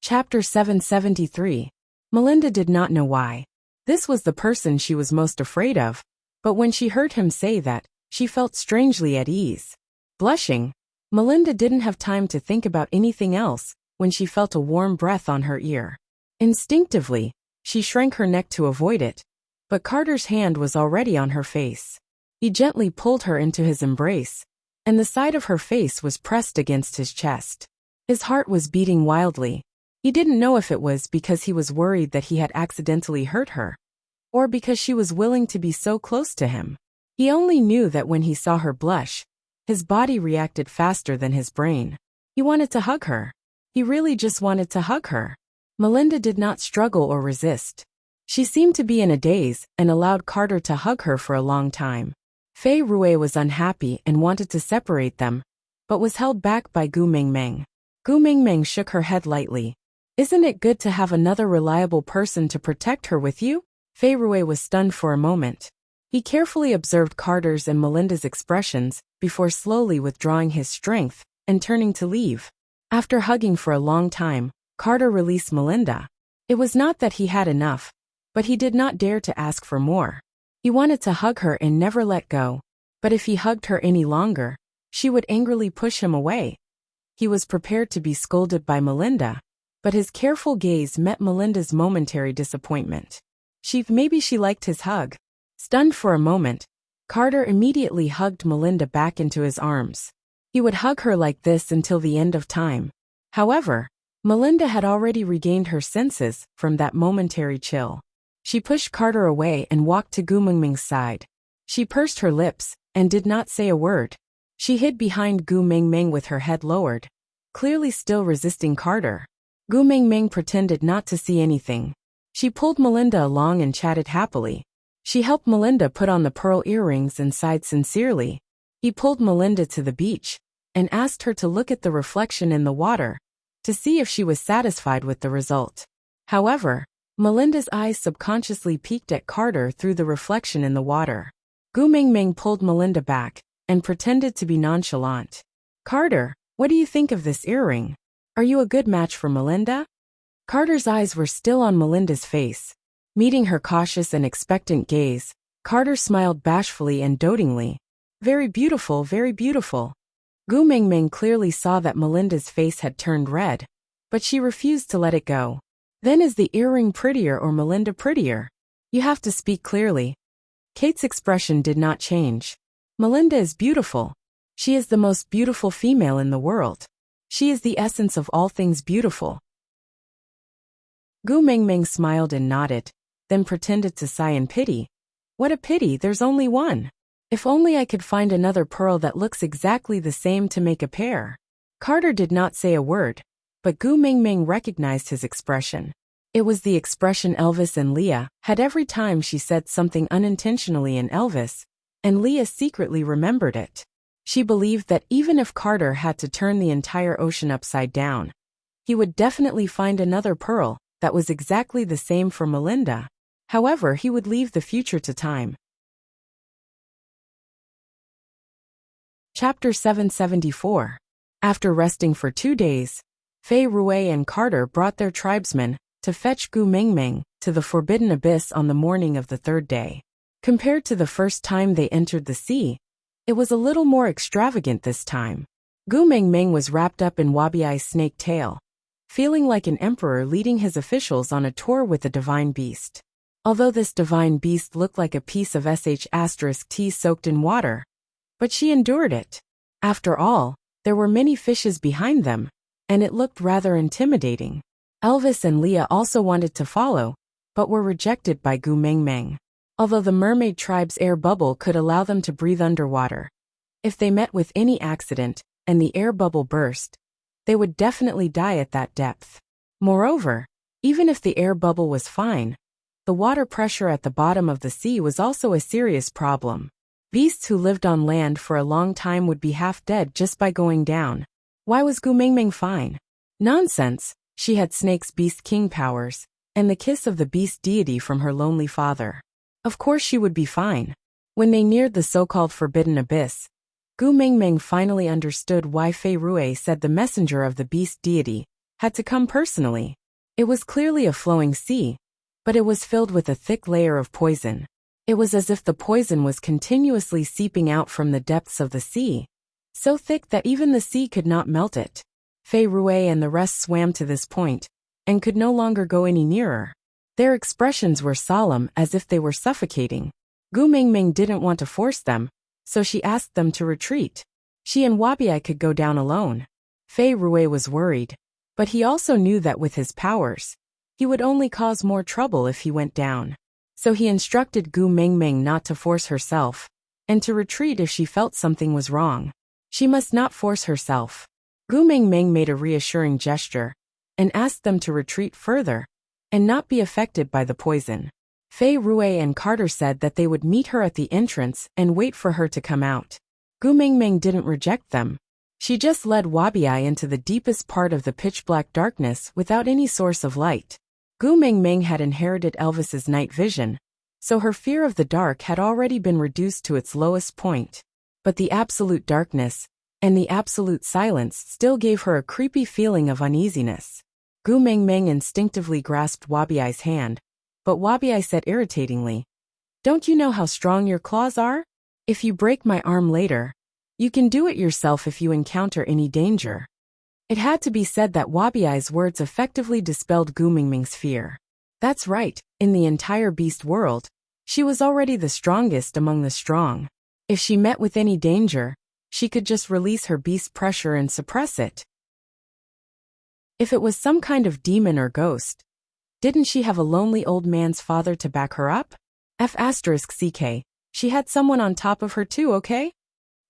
Chapter 773. Melinda did not know why. This was the person she was most afraid of, but when she heard him say that, she felt strangely at ease. Blushing, Melinda didn't have time to think about anything else when she felt a warm breath on her ear. Instinctively, she shrank her neck to avoid it, but Carter's hand was already on her face. He gently pulled her into his embrace, and the side of her face was pressed against his chest. His heart was beating wildly. He didn't know if it was because he was worried that he had accidentally hurt her, or because she was willing to be so close to him. He only knew that when he saw her blush, his body reacted faster than his brain. He wanted to hug her. He really just wanted to hug her. Melinda did not struggle or resist. She seemed to be in a daze and allowed Carter to hug her for a long time. Fei Rui was unhappy and wanted to separate them, but was held back by Gu Mingming. Gu Mingming shook her head lightly. "Isn't it good to have another reliable person to protect her with you?" Fei Rui was stunned for a moment. He carefully observed Carter's and Melinda's expressions before slowly withdrawing his strength and turning to leave. After hugging for a long time, Carter released Melinda. It was not that he had enough, but he did not dare to ask for more. He wanted to hug her and never let go, but if he hugged her any longer, she would angrily push him away. He was prepared to be scolded by Melinda, but his careful gaze met Melinda's momentary disappointment. Maybe she liked his hug. Stunned for a moment, Carter immediately hugged Melinda back into his arms. He would hug her like this until the end of time. However, Melinda had already regained her senses from that momentary chill. She pushed Carter away and walked to Gu Mingming's side. She pursed her lips and did not say a word. She hid behind Gu Mingming with her head lowered, clearly still resisting Carter. Gu Mingming pretended not to see anything. She pulled Melinda along and chatted happily. She helped Melinda put on the pearl earrings and sighed sincerely. He pulled Melinda to the beach and asked her to look at the reflection in the water to see if she was satisfied with the result. However, Melinda's eyes subconsciously peeked at Carter through the reflection in the water. Gu Mingming pulled Melinda back and pretended to be nonchalant. "Carter, what do you think of this earring? Are you a good match for Melinda?" Carter's eyes were still on Melinda's face. Meeting her cautious and expectant gaze, Carter smiled bashfully and dotingly. Very beautiful, very beautiful." Gu Mingming clearly saw that Melinda's face had turned red, but she refused to let it go. "Then is the earring prettier or Melinda prettier? You have to speak clearly." Kate's expression did not change. "Melinda is beautiful. She is the most beautiful female in the world. She is the essence of all things beautiful." Gu Mingming smiled and nodded, then pretended to sigh in pity. "What a pity, there's only one. If only I could find another pearl that looks exactly the same to make a pair." Carter did not say a word, but Gu Mingming recognized his expression. It was the expression Elvis and Leah had every time she said something unintentionally in Elvis, and Leah secretly remembered it. She believed that even if Carter had to turn the entire ocean upside down, he would definitely find another pearl that was exactly the same for Melinda. However, he would leave the future to time. Chapter 774. After resting for 2 days, Fei Rui and Carter brought their tribesmen to fetch Gu Mingming to the Forbidden Abyss on the morning of the 3rd day. Compared to the first time they entered the sea, it was a little more extravagant this time. Gu Mingming was wrapped up in Wabiai's snake tail, feeling like an emperor leading his officials on a tour with a divine beast. Although this divine beast looked like a piece of *T soaked in water, but she endured it. After all, there were many fishes behind them, and it looked rather intimidating. Elvis and Leah also wanted to follow, but were rejected by Gu Mingming. Although the mermaid tribe's air bubble could allow them to breathe underwater, if they met with any accident and the air bubble burst, they would definitely die at that depth. Moreover, even if the air bubble was fine, the water pressure at the bottom of the sea was also a serious problem. Beasts who lived on land for a long time would be half dead just by going down. Why was Gu Mingming fine? Nonsense, she had Snake's beast king powers, and the kiss of the beast deity from her lonely father. Of course she would be fine. When they neared the so-called Forbidden Abyss, Gu Mingming finally understood why Fei Rui said the messenger of the beast deity had to come personally. It was clearly a flowing sea, but it was filled with a thick layer of poison. It was as if the poison was continuously seeping out from the depths of the sea, so thick that even the sea could not melt it. Fei Rue and the rest swam to this point, and could no longer go any nearer. Their expressions were solemn as if they were suffocating. Gu Mingming didn't want to force them, so she asked them to retreat. She and Wabiai could go down alone. Fei Rue was worried, but he also knew that with his powers, he would only cause more trouble if he went down. So he instructed Gu Mingming not to force herself, and to retreat if she felt something was wrong. She must not force herself. Gu Mingming made a reassuring gesture, and asked them to retreat further, and not be affected by the poison. Fei Rue and Carter said that they would meet her at the entrance and wait for her to come out. Gu Mingming didn't reject them. She just led Wabiai into the deepest part of the pitch-black darkness without any source of light. Gu Mingming had inherited Elvis's night vision, so her fear of the dark had already been reduced to its lowest point. But the absolute darkness, and the absolute silence still gave her a creepy feeling of uneasiness. Gu Mingming instinctively grasped Wabiai's hand, but Wabiai said irritatingly, "Don't you know how strong your claws are? If you break my arm later, you can do it yourself if you encounter any danger." It had to be said that Wabiai's words effectively dispelled Gu Mingming's fear. That's right, in the entire beast world, she was already the strongest among the strong. If she met with any danger, she could just release her beast pressure and suppress it. If it was some kind of demon or ghost, didn't she have a lonely old man's father to back her up? F***ck, she had someone on top of her too, okay?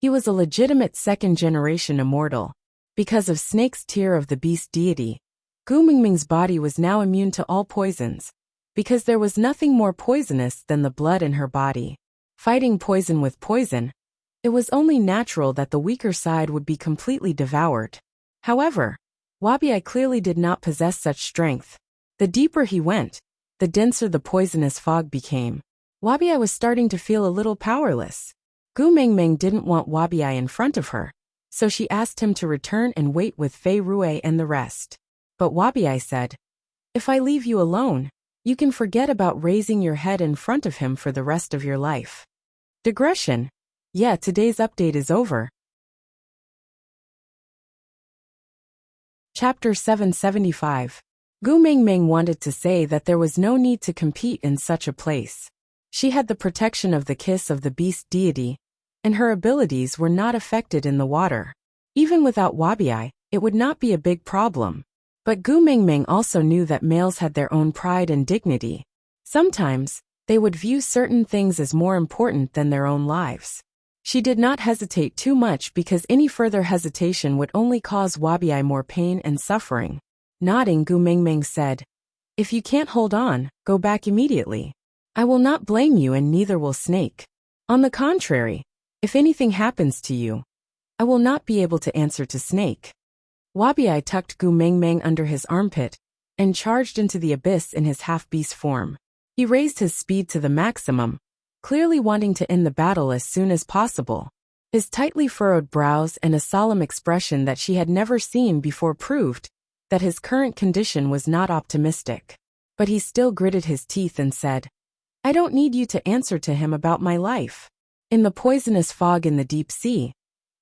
He was a legitimate second-generation immortal. Because of Snake's tear of the beast deity, Gu Mingming's body was now immune to all poisons, because there was nothing more poisonous than the blood in her body. Fighting poison with poison, it was only natural that the weaker side would be completely devoured. However, Wabiai clearly did not possess such strength. The deeper he went, the denser the poisonous fog became. Wabiai was starting to feel a little powerless. Gu Mingming didn't want Wabiai in front of her, so she asked him to return and wait with Fei Rue and the rest. But Wabiai said, "If I leave you alone, you can forget about raising your head in front of him for the rest of your life." Digression. Yeah, today's update is over. Chapter 775. Gu Mingming wanted to say that there was no need to compete in such a place. She had the protection of the kiss of the beast deity, and her abilities were not affected in the water. Even without Wabiai, it would not be a big problem. But Gu Mingming also knew that males had their own pride and dignity. Sometimes, they would view certain things as more important than their own lives. She did not hesitate too much because any further hesitation would only cause Wabiai more pain and suffering. Nodding, Gu Mingming said, "If you can't hold on, go back immediately. I will not blame you and neither will Snake. On the contrary, if anything happens to you, I will not be able to answer to Snake." Wabiai tucked Gu Mingming under his armpit and charged into the abyss in his half-beast form. He raised his speed to the maximum, clearly wanting to end the battle as soon as possible. His tightly furrowed brows and a solemn expression that she had never seen before proved that his current condition was not optimistic. But he still gritted his teeth and said, "I don't need you to answer to him about my life." In the poisonous fog in the deep sea,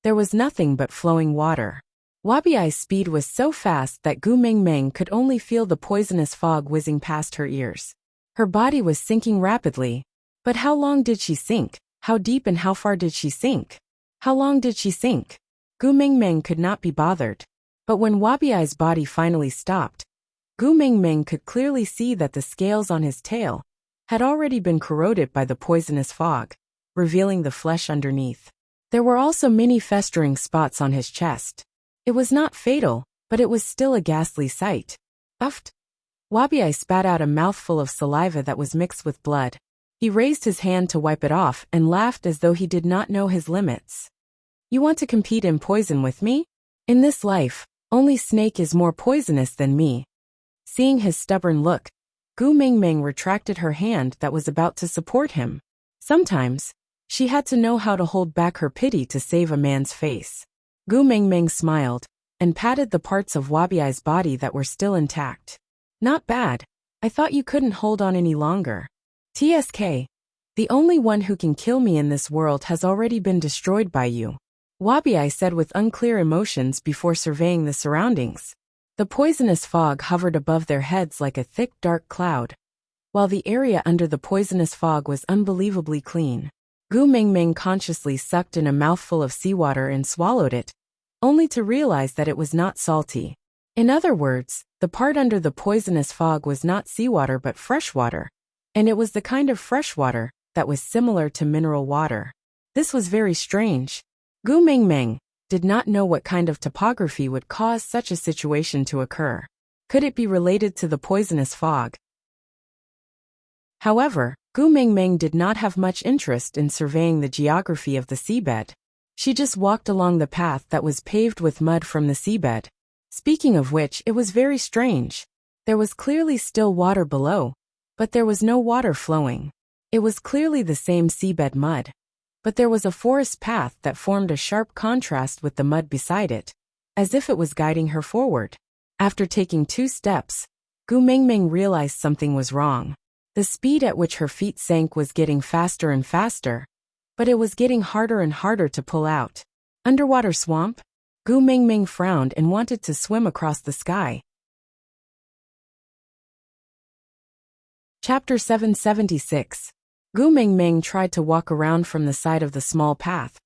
there was nothing but flowing water. Wabiai's speed was so fast that Gu Mingming could only feel the poisonous fog whizzing past her ears. Her body was sinking rapidly. But how long did she sink? How deep and how far did she sink? How long did she sink? Gu Mingming could not be bothered. But when Wabiai's body finally stopped, Gu Mingming could clearly see that the scales on his tail had already been corroded by the poisonous fog, revealing the flesh underneath. There were also many festering spots on his chest. It was not fatal, but it was still a ghastly sight. Uffed. Wabiai spat out a mouthful of saliva that was mixed with blood. He raised his hand to wipe it off and laughed as though he did not know his limits. "You want to compete in poison with me? In this life, only Snake is more poisonous than me." Seeing his stubborn look, Gu Mingming retracted her hand that was about to support him. Sometimes, she had to know how to hold back her pity to save a man's face. Gu Mingming smiled and patted the parts of Wabiai's body that were still intact. Not bad. I thought you couldn't hold on any longer. TSK. The only one who can kill me in this world has already been destroyed by you. Wabi said with unclear emotions before surveying the surroundings. The poisonous fog hovered above their heads like a thick dark cloud, while the area under the poisonous fog was unbelievably clean. Gu Mingming consciously sucked in a mouthful of seawater and swallowed it, only to realize that it was not salty. In other words, the part under the poisonous fog was not seawater but fresh water, and it was the kind of fresh water that was similar to mineral water. This was very strange. Gu Mingming did not know what kind of topography would cause such a situation to occur. Could it be related to the poisonous fog? However, Gu Mingming did not have much interest in surveying the geography of the seabed. She just walked along the path that was paved with mud from the seabed. Speaking of which, it was very strange. There was clearly still water below, but there was no water flowing. It was clearly the same seabed mud, but there was a forest path that formed a sharp contrast with the mud beside it, as if it was guiding her forward. After taking 2 steps, Gu Mingming realized something was wrong. The speed at which her feet sank was getting faster and faster, but it was getting harder and harder to pull out. Underwater swamp? Gu Mingming frowned and wanted to swim across the sky. Chapter 776. Gu Mingming tried to walk around from the side of the small path,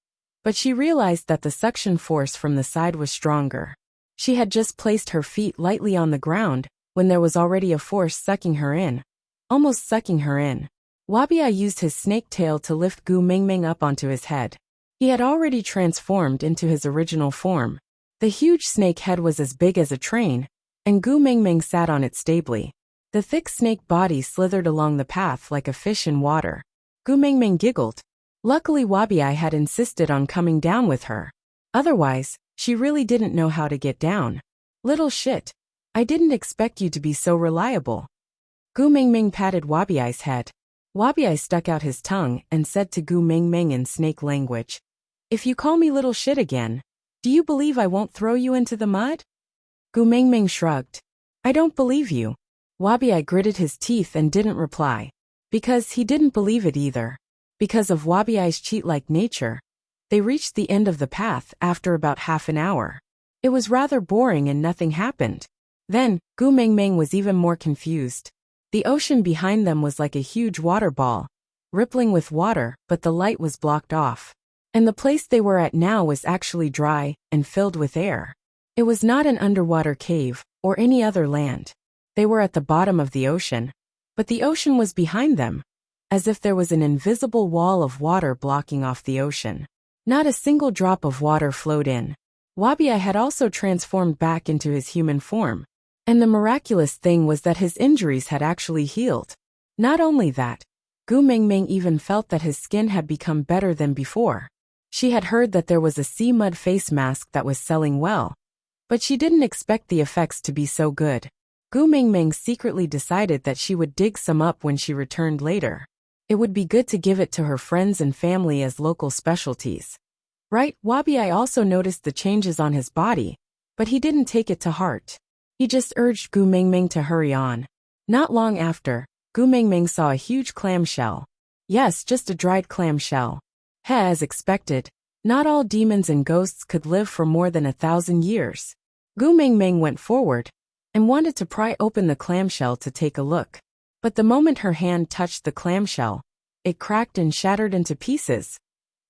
but she realized that the suction force from the side was stronger. She had just placed her feet lightly on the ground when there was already a force sucking her in, almost sucking her in. Wabi used his snake tail to lift Gu Mingming up onto his head. He had already transformed into his original form. The huge snake head was as big as a train, and Gu Mingming sat on it stably. The thick snake body slithered along the path like a fish in water. Gu Mingming giggled. Luckily Wabi had insisted on coming down with her. Otherwise, she really didn't know how to get down. Little shit. I didn't expect you to be so reliable. Gu Mingming patted Wabi's head. Wabi stuck out his tongue and said to Gu Mingming in snake language, "If you call me little shit again, do you believe I won't throw you into the mud?" Gu Mingming shrugged. "I don't believe you." Wabi gritted his teeth and didn't reply. Because he didn't believe it either. Because of Wabi's cheat-like nature, they reached the end of the path after about half an hour. It was rather boring and nothing happened. Then, Gu Mingming was even more confused. The ocean behind them was like a huge water ball, rippling with water, but the light was blocked off. And the place they were at now was actually dry and filled with air. It was not an underwater cave or any other land. They were at the bottom of the ocean, but the ocean was behind them, as if there was an invisible wall of water blocking off the ocean. Not a single drop of water flowed in. Wabi had also transformed back into his human form, and the miraculous thing was that his injuries had actually healed. Not only that, Gu Mingming even felt that his skin had become better than before. She had heard that there was a sea mud face mask that was selling well, but she didn't expect the effects to be so good. Gu Mingming secretly decided that she would dig some up when she returned later. It would be good to give it to her friends and family as local specialties. Right, Wabi also noticed the changes on his body, but he didn't take it to heart. He just urged Gu Mingming to hurry on. Not long after, Gu Mingming saw a huge clamshell. Yes, just a dried clamshell. As expected, not all demons and ghosts could live for more than 1,000 years. Gu Mingming went forward and wanted to pry open the clamshell to take a look. But the moment her hand touched the clamshell, it cracked and shattered into pieces.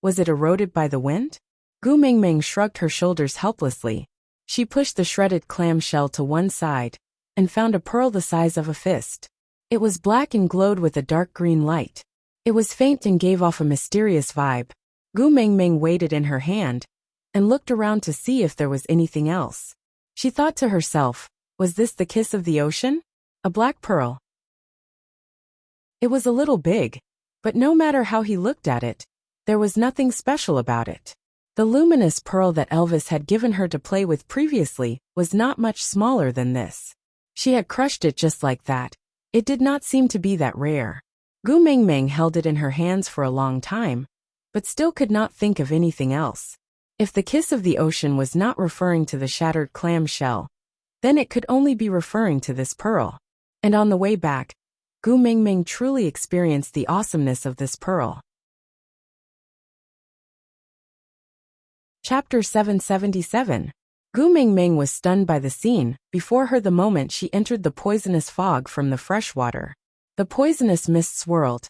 Was it eroded by the wind? Gu Mingming shrugged her shoulders helplessly. She pushed the shredded clamshell to one side and found a pearl the size of a fist. It was black and glowed with a dark green light. It was faint and gave off a mysterious vibe. Gu Mingming weighed it in her hand and looked around to see if there was anything else. She thought to herself, was this the kiss of the ocean? A black pearl. It was a little big, but no matter how he looked at it, there was nothing special about it. The luminous pearl that Elvis had given her to play with previously was not much smaller than this. She had crushed it just like that. It did not seem to be that rare. Gu Mingming held it in her hands for a long time, but still could not think of anything else. If the kiss of the ocean was not referring to the shattered clam shell, then it could only be referring to this pearl. And on the way back, Gu Mingming truly experienced the awesomeness of this pearl. Chapter 777. Gu Mingming was stunned by the scene before her the moment she entered the poisonous fog from the fresh water. The poisonous mist swirled,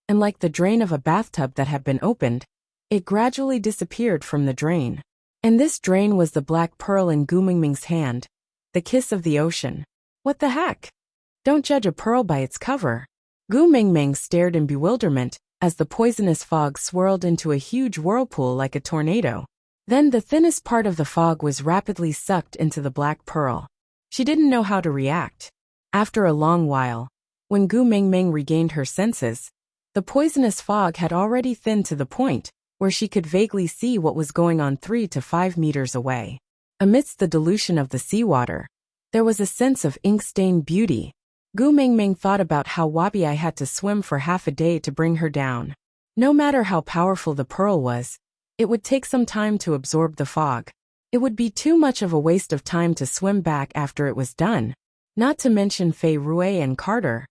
and like the drain of a bathtub that had been opened, it gradually disappeared from the drain. And this drain was the black pearl in Gu Mingming's hand, the kiss of the ocean. What the heck? Don't judge a pearl by its cover. Gu Mingming stared in bewilderment as the poisonous fog swirled into a huge whirlpool like a tornado. Then the thinnest part of the fog was rapidly sucked into the black pearl. She didn't know how to react. After a long while, when Gu Mingming regained her senses, the poisonous fog had already thinned to the point where she could vaguely see what was going on 3 to 5 meters away. Amidst the dilution of the seawater, there was a sense of ink-stained beauty. Gu Mingming thought about how Wabi had to swim for half a day to bring her down. No matter how powerful the pearl was, it would take some time to absorb the fog. It would be too much of a waste of time to swim back after it was done. Not to mention Fei Rue and Carter.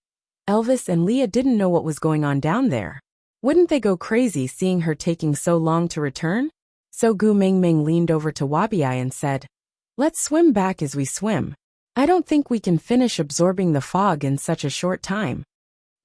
Elvis and Leah didn't know what was going on down there. Wouldn't they go crazy seeing her taking so long to return? So Gu Mingming leaned over to Wabi and said, "Let's swim back as we swim. I don't think we can finish absorbing the fog in such a short time."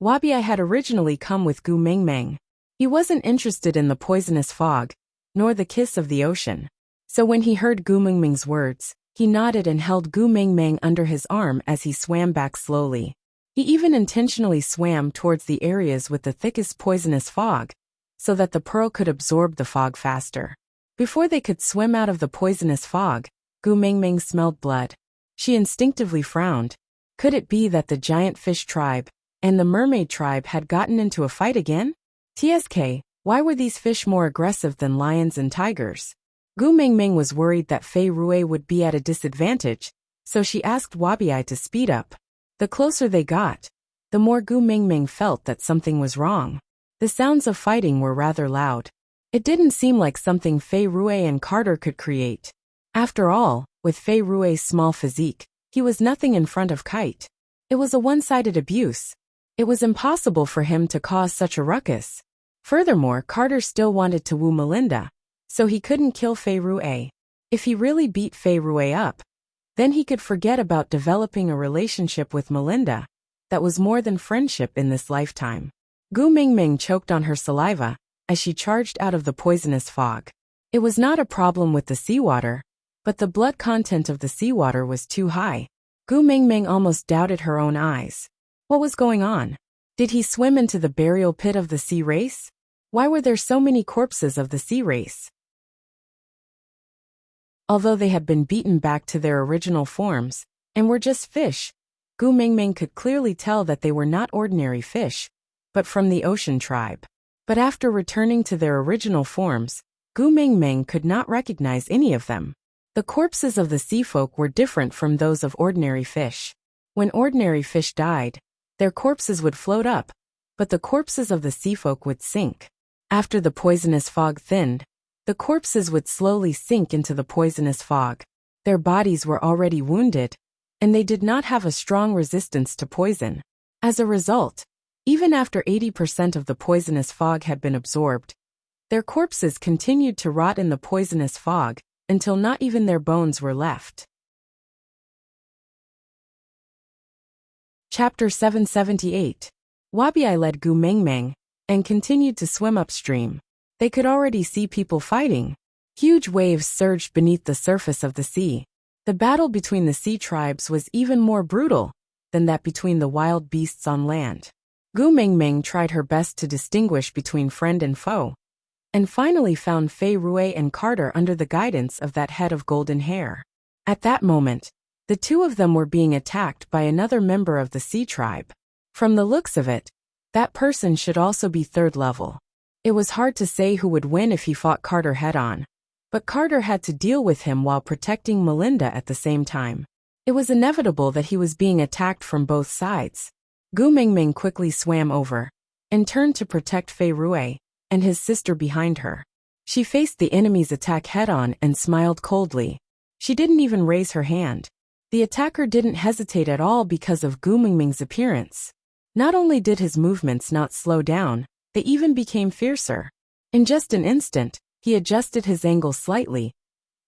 Wabi had originally come with Gu Mingming. He wasn't interested in the poisonous fog, nor the kiss of the ocean. So when he heard Gu Mingming's words, he nodded and held Gu Mingming under his arm as he swam back slowly. He even intentionally swam towards the areas with the thickest poisonous fog, so that the pearl could absorb the fog faster. Before they could swim out of the poisonous fog, Gu Mingming smelled blood. She instinctively frowned. Could it be that the giant fish tribe and the mermaid tribe had gotten into a fight again? TSK, why were these fish more aggressive than lions and tigers? Gu Mingming was worried that Fei Rue would be at a disadvantage, so she asked Wabi to speed up. The closer they got, the more Gu Mingming felt that something was wrong. The sounds of fighting were rather loud. It didn't seem like something Fei Rue and Carter could create. After all, with Fei Rue's small physique, he was nothing in front of Kite. It was a one-sided abuse. It was impossible for him to cause such a ruckus. Furthermore, Carter still wanted to woo Melinda, so he couldn't kill Fei Rue. If he really beat Fei Rue up, then he could forget about developing a relationship with Melinda that was more than friendship in this lifetime. Gu Mingming choked on her saliva as she charged out of the poisonous fog. It was not a problem with the seawater, but the blood content of the seawater was too high. Gu Mingming almost doubted her own eyes. What was going on? Did he swim into the burial pit of the sea race? Why were there so many corpses of the sea race? Although they had been beaten back to their original forms, and were just fish, Gu Mingming could clearly tell that they were not ordinary fish, but from the ocean tribe. But after returning to their original forms, Gu Mingming could not recognize any of them. The corpses of the sea folk were different from those of ordinary fish. When ordinary fish died, their corpses would float up, but the corpses of the sea folk would sink. After the poisonous fog thinned, the corpses would slowly sink into the poisonous fog. Their bodies were already wounded, and they did not have a strong resistance to poison. As a result, even after 80% of the poisonous fog had been absorbed, their corpses continued to rot in the poisonous fog until not even their bones were left. Chapter 778. Wabi led Gu Mingming and continued to swim upstream. They could already see people fighting. Huge waves surged beneath the surface of the sea. The battle between the sea tribes was even more brutal than that between the wild beasts on land. Gu Mingming tried her best to distinguish between friend and foe, and finally found Fei Rue and Carter under the guidance of that head of golden hair. At that moment, the two of them were being attacked by another member of the sea tribe. From the looks of it, that person should also be third level. It was hard to say who would win if he fought Carter head-on, but Carter had to deal with him while protecting Melinda at the same time. It was inevitable that he was being attacked from both sides. Gu Mingming quickly swam over and turned to protect Fei Rue and his sister behind her. She faced the enemy's attack head-on and smiled coldly. She didn't even raise her hand. The attacker didn't hesitate at all because of Gu Mingming's appearance. Not only did his movements not slow down, they even became fiercer. In just an instant, he adjusted his angle slightly.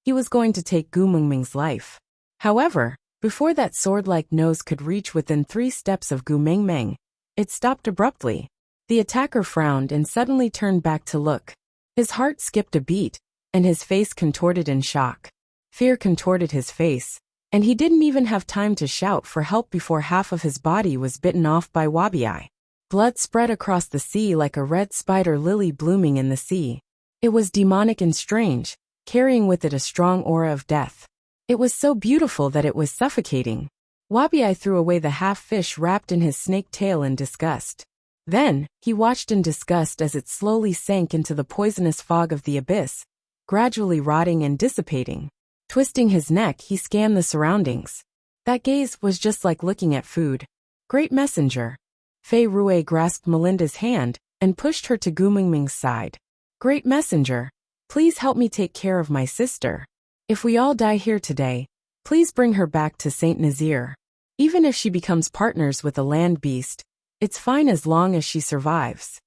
He was going to take Gu Mingming's life. However, before that sword-like nose could reach within 3 steps of Gu Mingming, it stopped abruptly. The attacker frowned and suddenly turned back to look. His heart skipped a beat, and his face contorted in shock. Fear contorted his face, and he didn't even have time to shout for help before half of his body was bitten off by Wabiai. Blood spread across the sea like a red spider lily blooming in the sea. It was demonic and strange, carrying with it a strong aura of death. It was so beautiful that it was suffocating. Wabiai threw away the half-fish wrapped in his snake tail in disgust. Then, he watched in disgust as it slowly sank into the poisonous fog of the abyss, gradually rotting and dissipating. Twisting his neck, he scanned the surroundings. That gaze was just like looking at food. Great messenger. Fei Rui grasped Melinda's hand and pushed her to Gu Mingming's side. Great messenger, please help me take care of my sister. If we all die here today, please bring her back to Saint Nazir. Even if she becomes partners with a land beast, it's fine as long as she survives.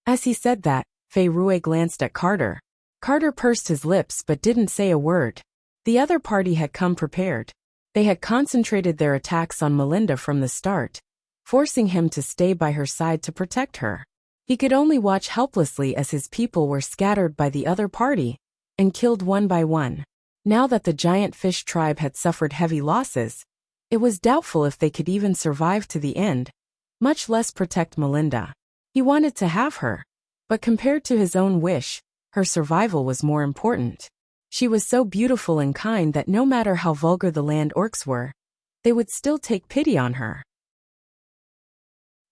As he said that, Fei Rui glanced at Carter. Carter pursed his lips but didn't say a word. The other party had come prepared. They had concentrated their attacks on Melinda from the start, forcing him to stay by her side to protect her. He could only watch helplessly as his people were scattered by the other party and killed one by one. Now that the giant fish tribe had suffered heavy losses, it was doubtful if they could even survive to the end, much less protect Melinda. He wanted to have her, but compared to his own wish, her survival was more important. She was so beautiful and kind that no matter how vulgar the land orcs were, they would still take pity on her.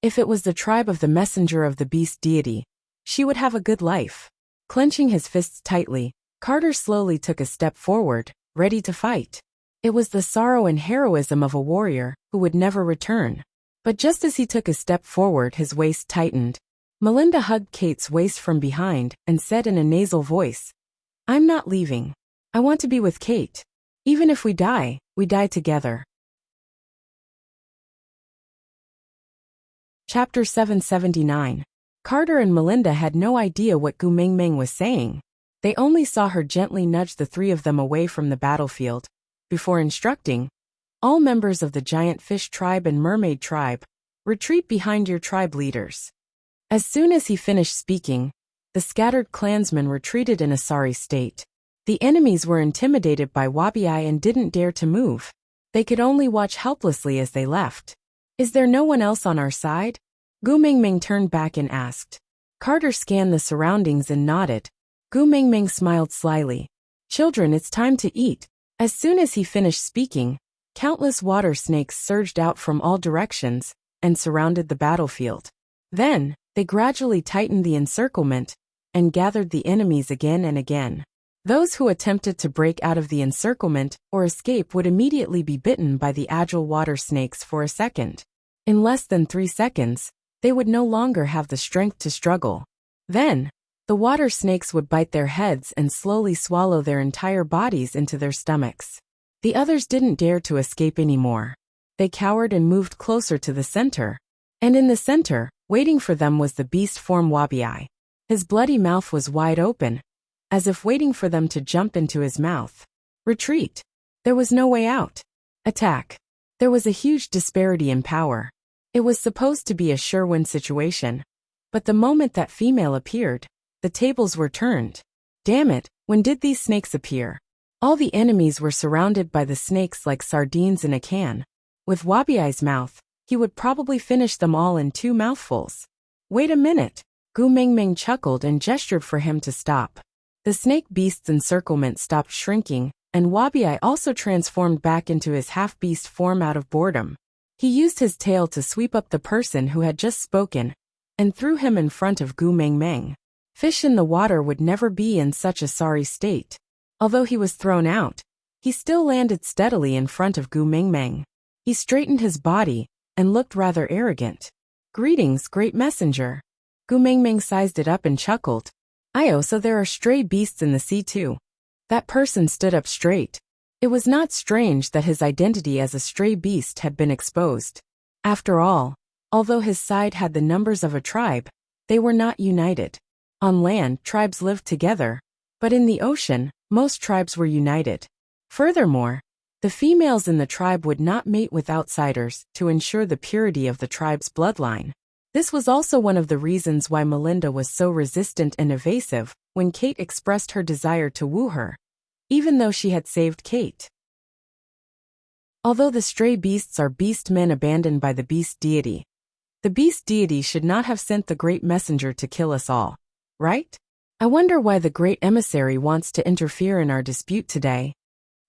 If it was the tribe of the messenger of the beast deity, she would have a good life. Clenching his fists tightly, Carter slowly took a step forward, ready to fight. It was the sorrow and heroism of a warrior who would never return. But just as he took a step forward, his waist tightened. Melinda hugged Kate's waist from behind and said in a nasal voice, "I'm not leaving. I want to be with Kate. Even if we die together." Chapter 779. Carter and Melinda had no idea what Gu Mingming was saying. They only saw her gently nudge the 3 of them away from the battlefield, before instructing, "All members of the giant fish tribe and mermaid tribe, retreat behind your tribe leaders." As soon as he finished speaking, the scattered clansmen retreated in a sorry state. The enemies were intimidated by Wabiai and didn't dare to move. They could only watch helplessly as they left. "Is there no one else on our side?" Gu Mingming turned back and asked. Carter scanned the surroundings and nodded. Gu Mingming smiled slyly. "Children, it's time to eat." As soon as he finished speaking, countless water snakes surged out from all directions and surrounded the battlefield. Then, they gradually tightened the encirclement and gathered the enemies again and again. Those who attempted to break out of the encirclement or escape would immediately be bitten by the agile water snakes for a second. In less than 3 seconds, they would no longer have the strength to struggle. Then, the water snakes would bite their heads and slowly swallow their entire bodies into their stomachs. The others didn't dare to escape anymore. They cowered and moved closer to the center. And in the center, waiting for them was the beast form Wabiai. His bloody mouth was wide open, as if waiting for them to jump into his mouth. Retreat. There was no way out. Attack. There was a huge disparity in power. It was supposed to be a sure-win situation. But the moment that female appeared, the tables were turned. Damn it, when did these snakes appear? All the enemies were surrounded by the snakes like sardines in a can. With Wabiai's mouth, he would probably finish them all in 2 mouthfuls. Wait a minute. Gu Mingming chuckled and gestured for him to stop. The snake beast's encirclement stopped shrinking, and Wabiai also transformed back into his half-beast form out of boredom. He used his tail to sweep up the person who had just spoken, and threw him in front of Gu Mingming. Fish in the water would never be in such a sorry state. Although he was thrown out, he still landed steadily in front of Gu Mingming. He straightened his body and looked rather arrogant. "Greetings, great messenger." Gu Mingming sized it up and chuckled. "Io, so there are stray beasts in the sea too." That person stood up straight. It was not strange that his identity as a stray beast had been exposed. After all, although his side had the numbers of a tribe, they were not united. On land, tribes lived together, but in the ocean, most tribes were united. Furthermore, the females in the tribe would not mate with outsiders to ensure the purity of the tribe's bloodline. This was also one of the reasons why Melinda was so resistant and evasive when Kate expressed her desire to woo her, even though she had saved Kate. Although the stray beasts are beast men abandoned by the beast deity, the beast deity should not have sent the great messenger to kill us all, right? I wonder why the great emissary wants to interfere in our dispute today.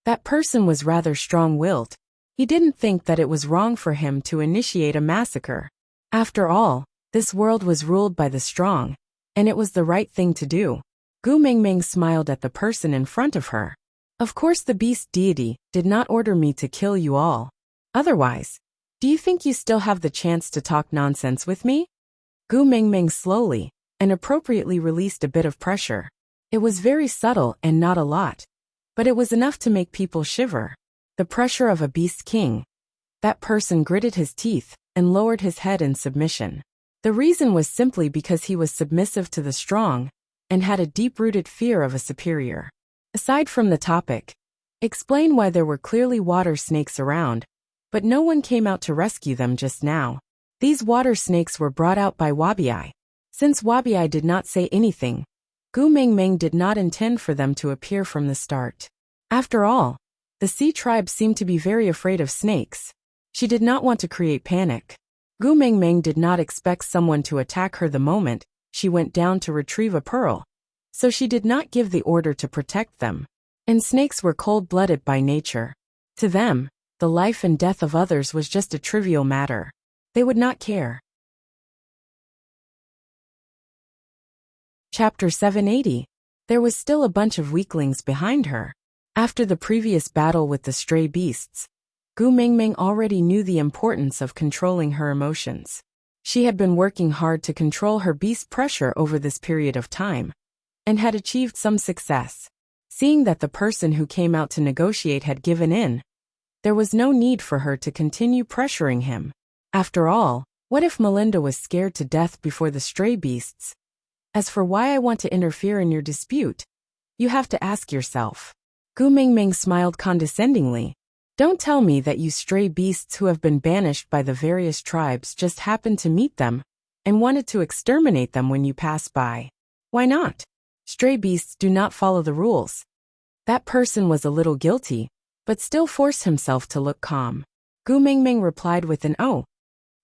That person was rather strong-willed. He didn't think that it was wrong for him to initiate a massacre. After all, this world was ruled by the strong, and it was the right thing to do. Gu Mingming smiled at the person in front of her. Of course the beast deity did not order me to kill you all. Otherwise, do you think you still have the chance to talk nonsense with me? Gu Mingming slowly and appropriately released a bit of pressure. It was very subtle and not a lot, but it was enough to make people shiver. The pressure of a beast king. That person gritted his teeth and lowered his head in submission. The reason was simply because he was submissive to the strong and had a deep-rooted fear of a superior. Aside from the topic, explain why there were clearly water snakes around, but no one came out to rescue them just now. These water snakes were brought out by Wabiai. Since Wabiai did not say anything, Gu Mingming did not intend for them to appear from the start. After all, the sea tribe seemed to be very afraid of snakes. She did not want to create panic. Gu Mingming did not expect someone to attack her the moment she went down to retrieve a pearl, so she did not give the order to protect them. And snakes were cold-blooded by nature. To them, the life and death of others was just a trivial matter. They would not care. Chapter 780. There was still a bunch of weaklings behind her. After the previous battle with the stray beasts, Gu Mingming already knew the importance of controlling her emotions. She had been working hard to control her beast pressure over this period of time, and had achieved some success. Seeing that the person who came out to negotiate had given in, there was no need for her to continue pressuring him. After all, what if Melinda was scared to death before the stray beasts? As for why I want to interfere in your dispute, you have to ask yourself. Gu Mingming smiled condescendingly. Don't tell me that you stray beasts who have been banished by the various tribes just happened to meet them and wanted to exterminate them when you passed by. Why not? Stray beasts do not follow the rules. That person was a little guilty, but still forced himself to look calm. Gu Mingming replied with an "Oh.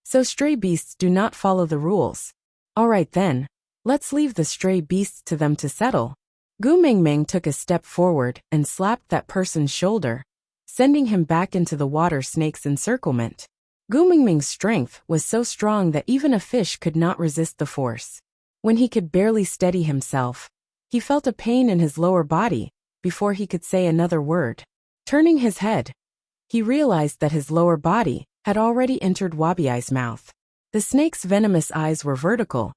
So stray beasts do not follow the rules. All right then. Let's leave the stray beasts to them to settle." Gu Mingming took a step forward and slapped that person's shoulder, sending him back into the water snake's encirclement. Gu Mingming's strength was so strong that even a fish could not resist the force. When he could barely steady himself, he felt a pain in his lower body before he could say another word. Turning his head, he realized that his lower body had already entered Wabiai's mouth. The snake's venomous eyes were vertical,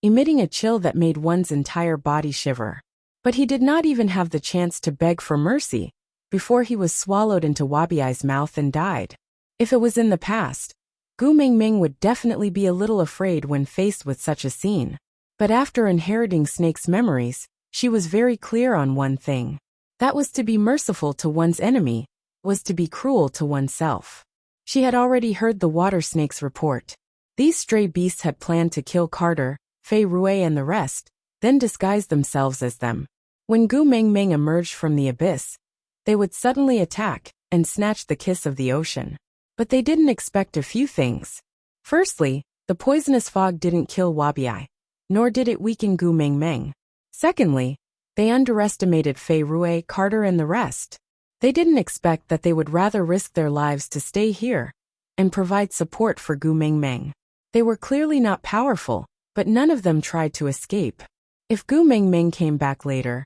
emitting a chill that made one's entire body shiver. But he did not even have the chance to beg for mercy before he was swallowed into Wabiai's mouth and died. If it was in the past, Gu Mingming would definitely be a little afraid when faced with such a scene. But after inheriting Snake's memories, she was very clear on one thing. That was to be merciful to one's enemy, was to be cruel to oneself. She had already heard the water snake's report. These stray beasts had planned to kill Carter, Fei Rue and the rest, then disguised themselves as them. When Gu Mingming emerged from the abyss, they would suddenly attack and snatch the kiss of the ocean. But they didn't expect a few things. Firstly, the poisonous fog didn't kill Wabiai, nor did it weaken Gu Mingming. Secondly, they underestimated Fei Rue, Carter and the rest. They didn't expect that they would rather risk their lives to stay here and provide support for Gu Mingming. They were clearly not powerful, but none of them tried to escape. If Gu Mingming came back later,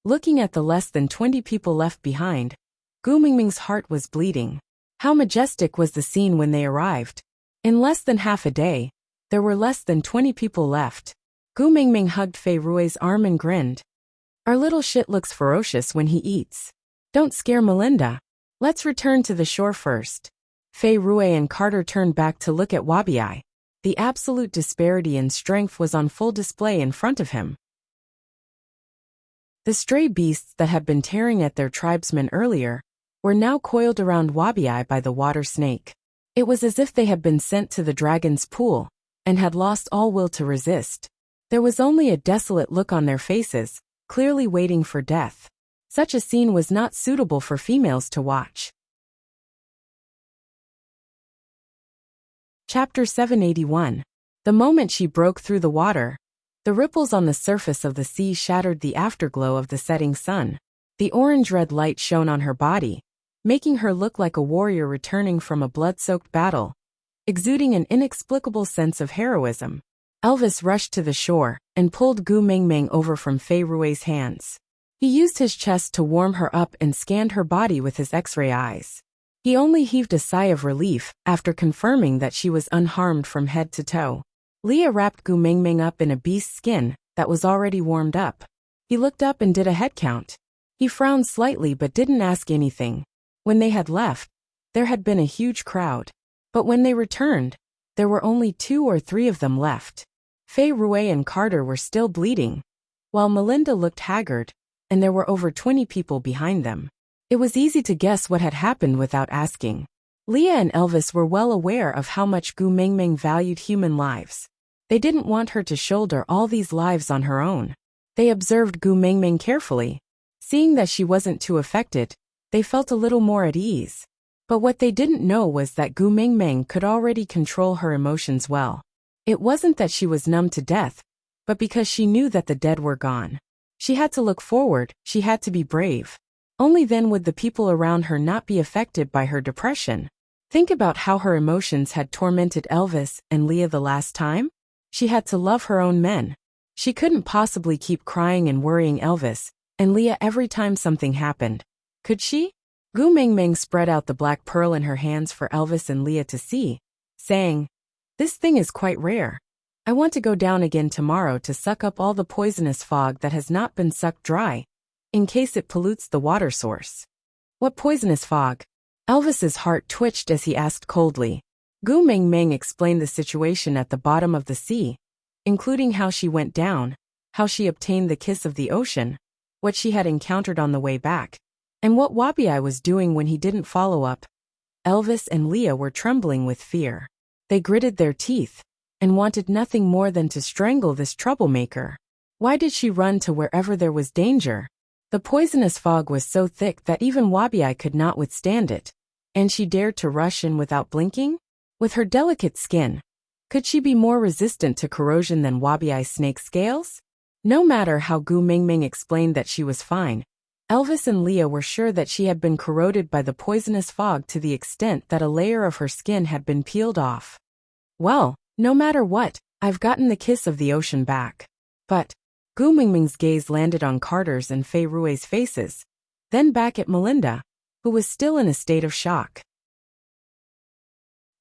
looking at the less than 20 people left behind, Gu Mingming's heart was bleeding. How majestic was the scene when they arrived. In less than half a day, there were less than 20 people left. Gu Mingming hugged Fei Rue's arm and grinned. Our little shit looks ferocious when he eats. Don't scare Melinda. Let's return to the shore first. Fei Rue and Carter turned back to look at Wabi. The absolute disparity in strength was on full display in front of him. The stray beasts that had been tearing at their tribesmen earlier were now coiled around Wabi by the water snake. It was as if they had been sent to the dragon's pool and had lost all will to resist. There was only a desolate look on their faces, clearly waiting for death. Such a scene was not suitable for females to watch. Chapter 781. The moment she broke through the water, the ripples on the surface of the sea shattered the afterglow of the setting sun. The orange-red light shone on her body, making her look like a warrior returning from a blood-soaked battle, exuding an inexplicable sense of heroism. Elvis rushed to the shore and pulled Gu Mingming over from Fei Rue's hands. He used his chest to warm her up and scanned her body with his X-ray eyes. He only heaved a sigh of relief after confirming that she was unharmed from head to toe. Leah wrapped Gu Mingming up in a beast's skin that was already warmed up. He looked up and did a head count. He frowned slightly but didn't ask anything. When they had left, there had been a huge crowd. But when they returned, there were only 2 or 3 of them left. Fei Rue and Carter were still bleeding, while Melinda looked haggard, and there were over 20 people behind them. It was easy to guess what had happened without asking. Leah and Elvis were well aware of how much Gu Mingming valued human lives. They didn't want her to shoulder all these lives on her own. They observed Gu Mingming carefully. Seeing that she wasn't too affected, they felt a little more at ease. But what they didn't know was that Gu Mingming could already control her emotions well. It wasn't that she was numb to death, but because she knew that the dead were gone. She had to look forward, she had to be brave. Only then would the people around her not be affected by her depression. Think about how her emotions had tormented Elvis and Leah the last time. She had to love her own men. She couldn't possibly keep crying and worrying Elvis and Leah every time something happened. Could she? Gu Mingming spread out the black pearl in her hands for Elvis and Leah to see, saying, "This thing is quite rare. I want to go down again tomorrow to suck up all the poisonous fog that has not been sucked dry, in case it pollutes the water source." "What poisonous fog?" Elvis's heart twitched as he asked coldly. Gu Mingming explained the situation at the bottom of the sea, including how she went down, how she obtained the kiss of the ocean, what she had encountered on the way back, and what Wabi was doing when he didn't follow up. Elvis and Leah were trembling with fear. They gritted their teeth and wanted nothing more than to strangle this troublemaker. Why did she run to wherever there was danger? The poisonous fog was so thick that even Wabi could not withstand it, and she dared to rush in without blinking? With her delicate skin, could she be more resistant to corrosion than Wabi snake scales? No matter how Gu Mingming explained that she was fine, Elvis and Leah were sure that she had been corroded by the poisonous fog to the extent that a layer of her skin had been peeled off. "Well, no matter what, I've gotten the kiss of the ocean back." But Gu Mingming's gaze landed on Carter's and Fei Rue's faces, then back at Melinda, who was still in a state of shock.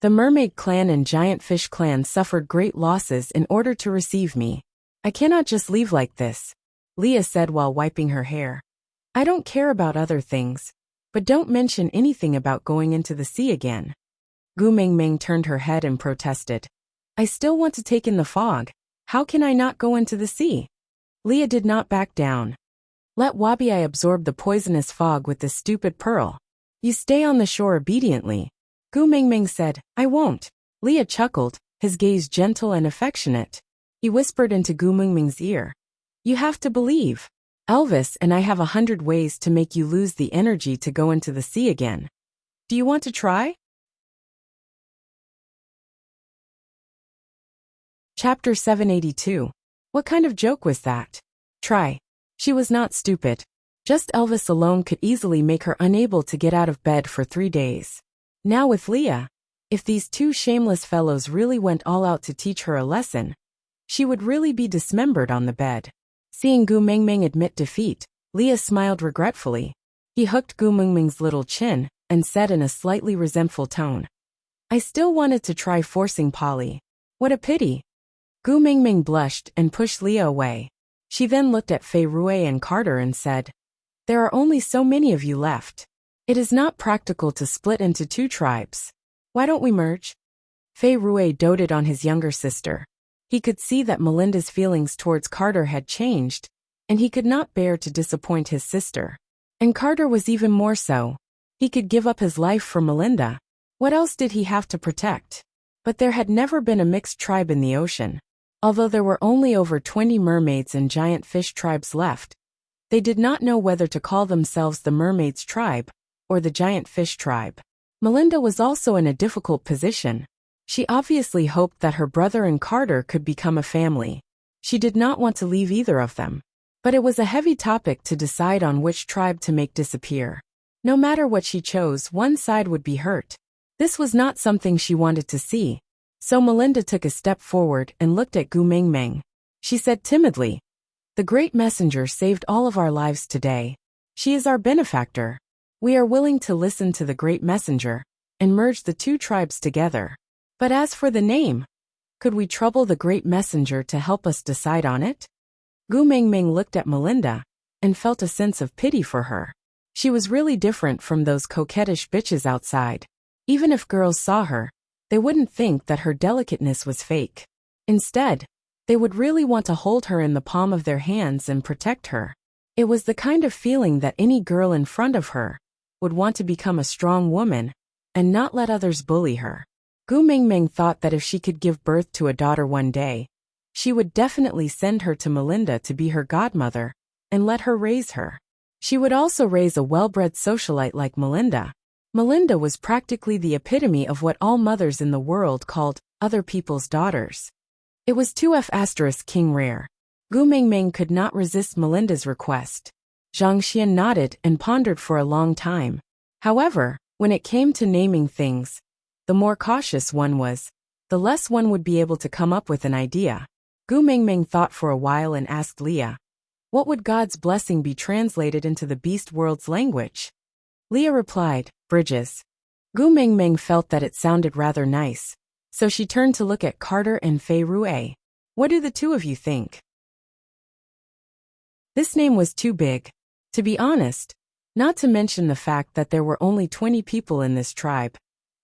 "The Mermaid Clan and Giant Fish Clan suffered great losses in order to receive me. I cannot just leave like this," Leah said while wiping her hair. "I don't care about other things, but don't mention anything about going into the sea again." Gu Mingming turned her head and protested. "I still want to take in the fog. How can I not go into the sea?" Leah did not back down. "Let Wabi absorb the poisonous fog with this stupid pearl. You stay on the shore obediently." Gu Mingming said, "I won't." Leah chuckled, his gaze gentle and affectionate. He whispered into Gu Mingming's ear, "You have to believe. Elvis and I have 100 ways to make you lose the energy to go into the sea again. Do you want to try?" Chapter 782. What kind of joke was that? Try. She was not stupid. Just Elvis alone could easily make her unable to get out of bed for 3 days. Now with Leah, if these 2 shameless fellows really went all out to teach her a lesson, she would really be dismembered on the bed. Seeing Gu Mingming admit defeat, Leah smiled regretfully. He hooked Gu Mingming's little chin and said in a slightly resentful tone, "I still wanted to try forcing Polly. What a pity." Gu Mingming blushed and pushed Leah away. She then looked at Fei Rue and Carter and said, There are only so many of you left. It is not practical to split into 2 tribes. Why don't we merge? Fei Rui doted on his younger sister. He could see that Melinda's feelings towards Carter had changed, and he could not bear to disappoint his sister. And Carter was even more so. He could give up his life for Melinda. What else did he have to protect? But there had never been a mixed tribe in the ocean. Although there were only over 20 mermaids and giant fish tribes left, they did not know whether to call themselves the mermaids tribe or the giant fish tribe. Melinda was also in a difficult position. She obviously hoped that her brother and Carter could become a family. She did not want to leave either of them. But it was a heavy topic to decide on which tribe to make disappear. No matter what she chose, one side would be hurt. This was not something she wanted to see. So Melinda took a step forward and looked at Gu Mingming. She said timidly, "The great messenger saved all of our lives today. She is our benefactor. We are willing to listen to the great messenger and merge the 2 tribes together. But as for the name, could we trouble the great messenger to help us decide on it?" Gu Mingming looked at Melinda and felt a sense of pity for her. She was really different from those coquettish bitches outside. Even if girls saw her, they wouldn't think that her delicateness was fake. Instead, they would really want to hold her in the palm of their hands and protect her. It was the kind of feeling that any girl in front of her would want to become a strong woman and not let others bully her. Gu Mingming thought that if she could give birth to a daughter one day, she would definitely send her to Melinda to be her godmother and let her raise her. She would also raise a well-bred socialite like Melinda. Melinda was practically the epitome of what all mothers in the world called other people's daughters. It was 2F** King rare. Gu Mingming could not resist Melinda's request. Zhang Xian nodded and pondered for a long time. However, when it came to naming things, the more cautious one was, the less one would be able to come up with an idea. Gu Mingming thought for a while and asked Leah, "What would God's blessing be translated into the beast world's language?" Leah replied, "Bridges." Gu Mingming felt that it sounded rather nice, so she turned to look at Carter and Fei Rui. "What do the 2 of you think?" This name was too big. To be honest, not to mention the fact that there were only 20 people in this tribe.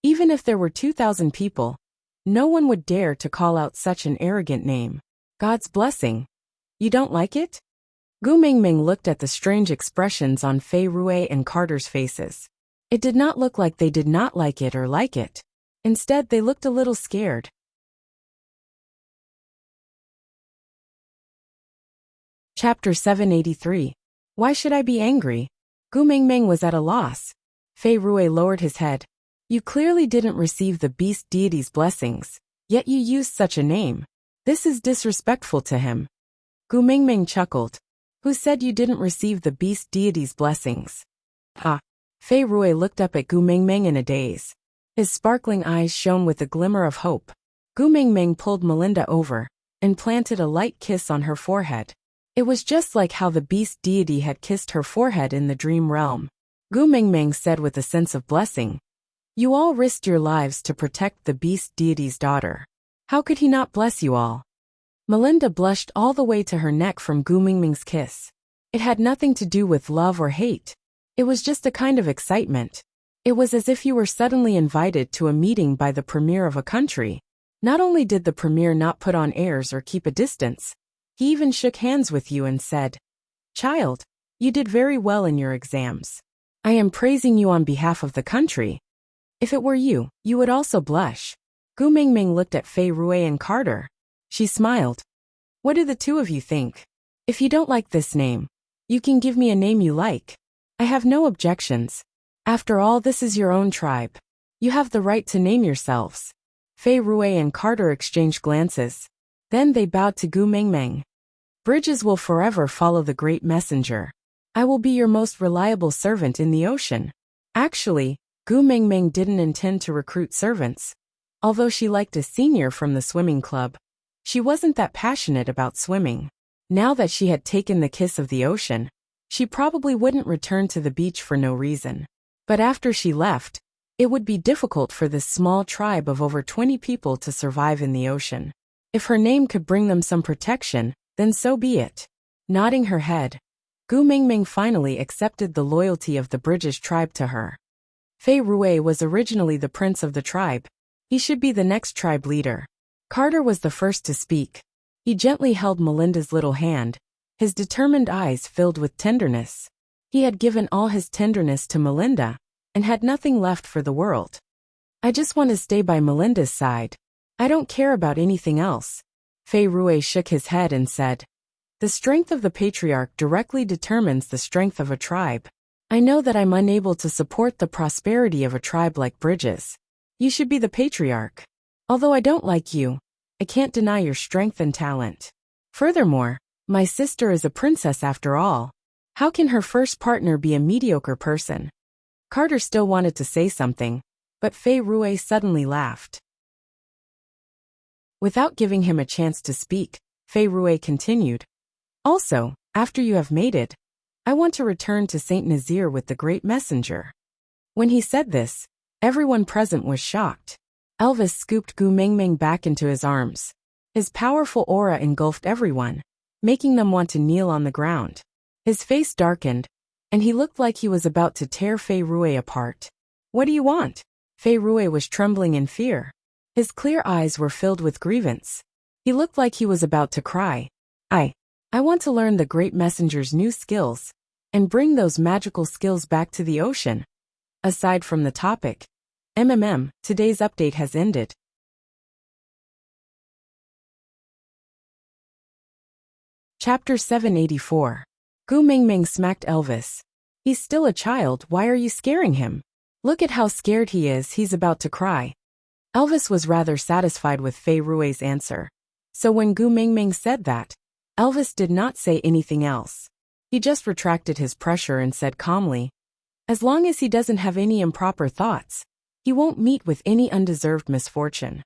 Even if there were 2,000 people, no one would dare to call out such an arrogant name. God's blessing. You don't like it? Gu Mingming looked at the strange expressions on Fei Rui and Carter's faces. It did not look like they did not like it or like it. Instead, they looked a little scared. Chapter 783. Why should I be angry? Gu Mingming was at a loss. Fei Rui lowered his head. You clearly didn't receive the beast deity's blessings, yet you used such a name. This is disrespectful to him. Gu Mingming chuckled. Who said you didn't receive the beast deity's blessings? Ha! Fei Rui looked up at Gu Mingming in a daze. His sparkling eyes shone with a glimmer of hope. Gu Mingming pulled Melinda over and planted a light kiss on her forehead. It was just like how the beast deity had kissed her forehead in the dream realm. Gu Mingming said with a sense of blessing, "You all risked your lives to protect the beast deity's daughter. How could he not bless you all?" Melinda blushed all the way to her neck from Gu Mingming's kiss. It had nothing to do with love or hate. It was just a kind of excitement. It was as if you were suddenly invited to a meeting by the premier of a country. Not only did the premier not put on airs or keep a distance, he even shook hands with you and said, "Child, you did very well in your exams. I am praising you on behalf of the country." If it were you, you would also blush. Gu Mingming looked at Fei Rui and Carter. She smiled. What do the 2 of you think? If you don't like this name, you can give me a name you like. I have no objections. After all, this is your own tribe. You have the right to name yourselves. Fei Rui and Carter exchanged glances. Then they bowed to Gu Mingming. Bridges will forever follow the great messenger. I will be your most reliable servant in the ocean. Actually, Gu Mingming didn't intend to recruit servants. Although she liked a senior from the swimming club, she wasn't that passionate about swimming. Now that she had taken the kiss of the ocean, she probably wouldn't return to the beach for no reason. But after she left, it would be difficult for this small tribe of over 20 people to survive in the ocean. If her name could bring them some protection, then so be it. Nodding her head, Gu Mingming finally accepted the loyalty of the British tribe to her. Fei Rui was originally the prince of the tribe. He should be the next tribe leader. Carter was the first to speak. He gently held Melinda's little hand, his determined eyes filled with tenderness. He had given all his tenderness to Melinda, and had nothing left for the world. I just want to stay by Melinda's side. I don't care about anything else. Fei Rui shook his head and said, "The strength of the patriarch directly determines the strength of a tribe. I know that I'm unable to support the prosperity of a tribe like Bridges. You should be the patriarch. Although I don't like you, I can't deny your strength and talent. Furthermore, my sister is a princess after all. How can her first partner be a mediocre person?" Carter still wanted to say something, but Fei Rui suddenly laughed. Without giving him a chance to speak, Fei Rui continued, "Also, after you have mated, I want to return to Saint Nazir with the great messenger." When he said this, everyone present was shocked. Elvis scooped Gu Mingming back into his arms. His powerful aura engulfed everyone, making them want to kneel on the ground. His face darkened, and he looked like he was about to tear Fei Rui apart. "What do you want?" Fei Rui was trembling in fear. His clear eyes were filled with grievance. He looked like he was about to cry. I want to learn the great messenger's new skills, and bring those magical skills back to the ocean." Aside from the topic, today's update has ended. Chapter 784. Gu Mingming smacked Elvis. "He's still a child, why are you scaring him? Look at how scared he is, he's about to cry." Elvis was rather satisfied with Fei Rui's answer. So when Gu Mingming said that, Elvis did not say anything else. He just retracted his pressure and said calmly, "As long as he doesn't have any improper thoughts, he won't meet with any undeserved misfortune."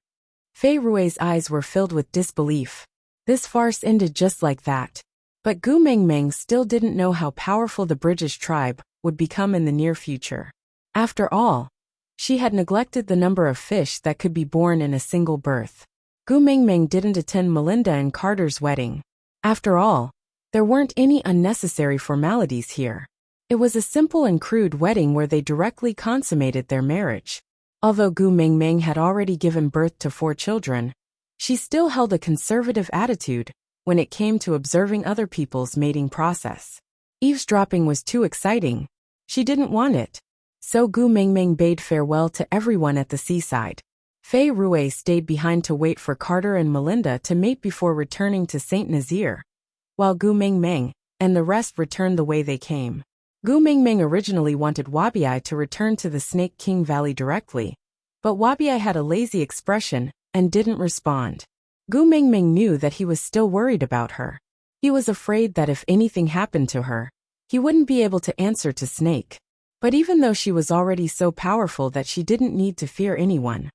Fei Rui's eyes were filled with disbelief. This farce ended just like that. But Gu Mingming still didn't know how powerful the British tribe would become in the near future. After all, she had neglected the number of fish that could be born in a single birth. Gu Mingming didn't attend Melinda and Carter's wedding. After all, there weren't any unnecessary formalities here. It was a simple and crude wedding where they directly consummated their marriage. Although Gu Mingming had already given birth to 4 children, she still held a conservative attitude when it came to observing other people's mating process. Eavesdropping was too exciting. She didn't want it. So Gu Mingming bade farewell to everyone at the seaside. Fei Rui stayed behind to wait for Carter and Melinda to mate before returning to Saint Nazir, while Gu Mingming and the rest returned the way they came. Gu Mingming originally wanted Wabiai to return to the Snake King Valley directly, but Wabiai had a lazy expression and didn't respond. Gu Mingming knew that he was still worried about her. He was afraid that if anything happened to her, he wouldn't be able to answer to Snake. But even though she was already so powerful that she didn't need to fear anyone,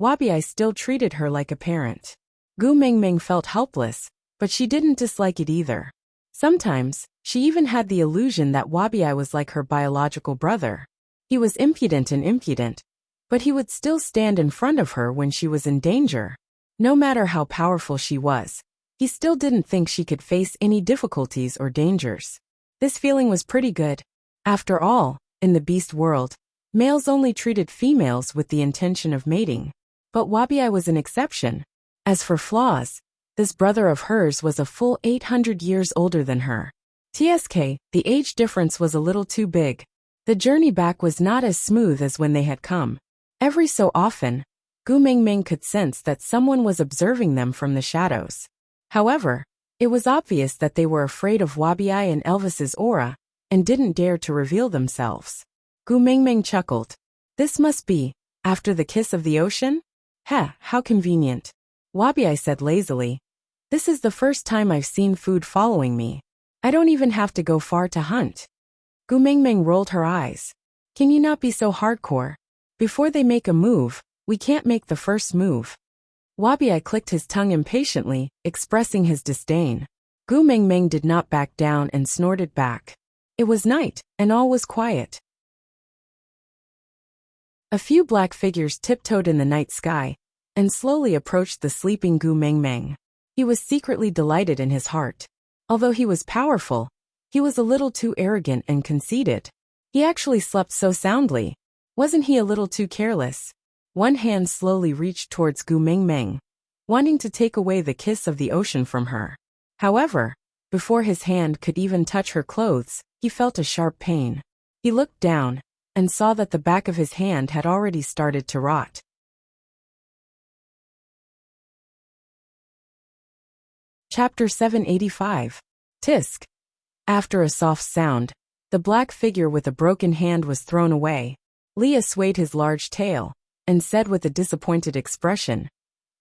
Wabiai still treated her like a parent. Gu Mingming felt helpless, but she didn't dislike it either. Sometimes, she even had the illusion that Wabiai was like her biological brother. He was impudent, but he would still stand in front of her when she was in danger. No matter how powerful she was, he still didn't think she could face any difficulties or dangers. This feeling was pretty good. After all, in the beast world, males only treated females with the intention of mating. But Wabiai was an exception. As for flaws, this brother of hers was a full 800 years older than her. TSK, the age difference was a little too big. The journey back was not as smooth as when they had come. Every so often, Gu Mingming could sense that someone was observing them from the shadows. However, it was obvious that they were afraid of Wabiai and Elvis's aura, and didn't dare to reveal themselves. Gu Mingming chuckled. "This must be, after the kiss of the ocean? Heh, how convenient." Wabiai said lazily, "This is the first time I've seen food following me. I don't even have to go far to hunt." Gu Mingming rolled her eyes. "Can you not be so hardcore? Before they make a move, we can't make the first move." Wabiai clicked his tongue impatiently, expressing his disdain. Gu Mingming did not back down and snorted back. It was night, and all was quiet. A few black figures tiptoed in the night sky, and slowly approached the sleeping Gu Mingming. He was secretly delighted in his heart. Although he was powerful, He was a little too arrogant and conceited. He actually slept so soundly. Wasn't he a little too careless? One hand slowly reached towards Gu Mingming, wanting to take away the kiss of the ocean from her. However, before his hand could even touch her clothes, he felt a sharp pain. He looked down and saw that the back of his hand had already started to rot. Chapter 785. Tisk. After a soft sound, the black figure with a broken hand was thrown away. Leah swayed his large tail and said with a disappointed expression,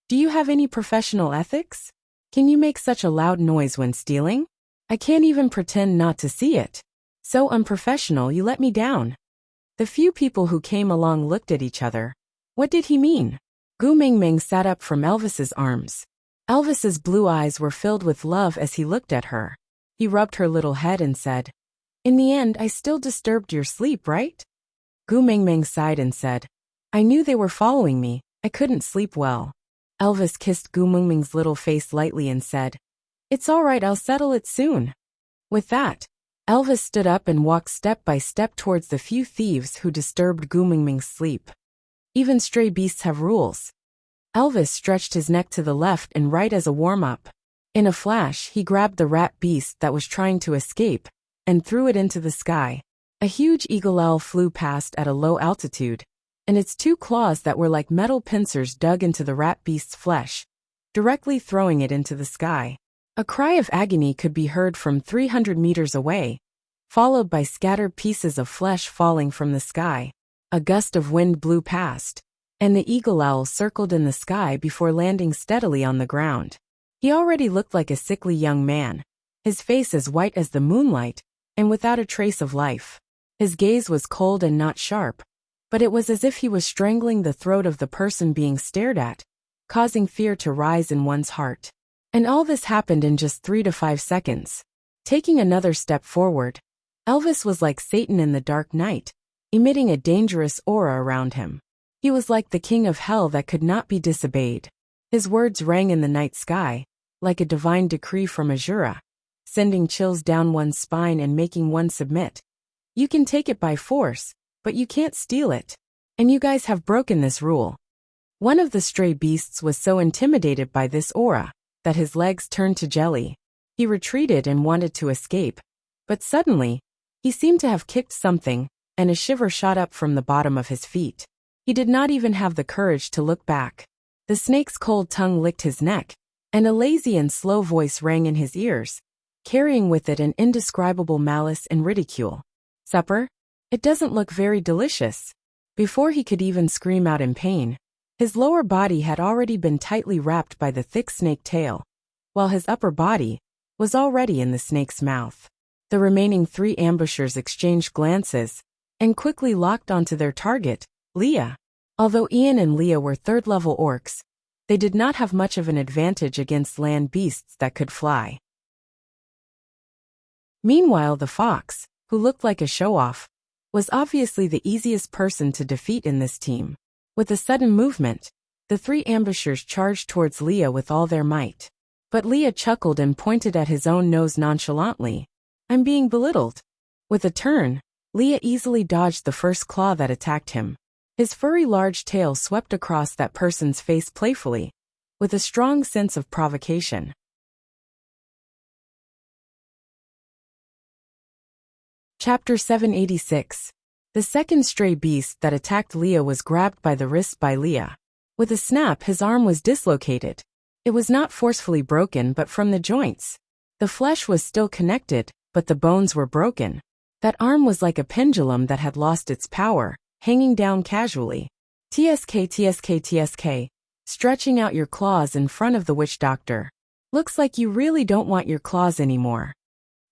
"Do you have any professional ethics? Can you make such a loud noise when stealing? I can't even pretend not to see it. So unprofessional, you let me down." The few people who came along looked at each other. What did he mean? Gu Mingming sat up from Elvis's arms. Elvis's blue eyes were filled with love as he looked at her. He rubbed her little head and said, "In the end, I still disturbed your sleep, right?" Gu Mingming sighed and said, "I knew they were following me. I couldn't sleep well." Elvis kissed Gu Mingming's little face lightly and said, "It's all right, I'll settle it soon." With that, Elvis stood up and walked step by step towards the few thieves who disturbed Gu Mingming's sleep. Even stray beasts have rules. Elvis stretched his neck to the left and right as a warm-up. In a flash, he grabbed the rat beast that was trying to escape and threw it into the sky. A huge eagle owl flew past at a low altitude, and its two claws that were like metal pincers dug into the rat beast's flesh, directly throwing it into the sky. A cry of agony could be heard from 300 meters away, followed by scattered pieces of flesh falling from the sky. A gust of wind blew past, and the eagle owl circled in the sky before landing steadily on the ground. He already looked like a sickly young man, his face as white as the moonlight, and without a trace of life. His gaze was cold and not sharp, but it was as if he was strangling the throat of the person being stared at, causing fear to rise in one's heart. And all this happened in just 3 to 5 seconds. Taking another step forward, Elvis was like Satan in the dark night, emitting a dangerous aura around him. He was like the king of hell that could not be disobeyed. His words rang in the night sky, like a divine decree from Azura, sending chills down one's spine and making one submit. You can take it by force, but you can't steal it. And you guys have broken this rule. One of the stray beasts was so intimidated by this aura that his legs turned to jelly. He retreated and wanted to escape, but suddenly, he seemed to have kicked something, and a shiver shot up from the bottom of his feet. He did not even have the courage to look back. The snake's cold tongue licked his neck, and a lazy and slow voice rang in his ears, carrying with it an indescribable malice and ridicule. "Supper? It doesn't look very delicious." Before he could even scream out in pain, his lower body had already been tightly wrapped by the thick snake tail, while his upper body was already in the snake's mouth. The remaining 3 ambushers exchanged glances and quickly locked onto their target, Leah. Although Ian and Leah were 3rd-level orcs, they did not have much of an advantage against land beasts that could fly. Meanwhile, the fox, who looked like a show-off, was obviously the easiest person to defeat in this team. With a sudden movement, the 3 ambushers charged towards Leah with all their might. But Leah chuckled and pointed at his own nose nonchalantly. "I'm being belittled." With a turn, Leah easily dodged the first claw that attacked him. His furry large tail swept across that person's face playfully, with a strong sense of provocation. Chapter 786. The second stray beast that attacked Leah was grabbed by the wrist by Leah. With a snap, his arm was dislocated. It was not forcefully broken but from the joints. The flesh was still connected, but the bones were broken. That arm was like a pendulum that had lost its power, hanging down casually. TSK, stretching out your claws in front of the witch doctor. Looks like you really don't want your claws anymore.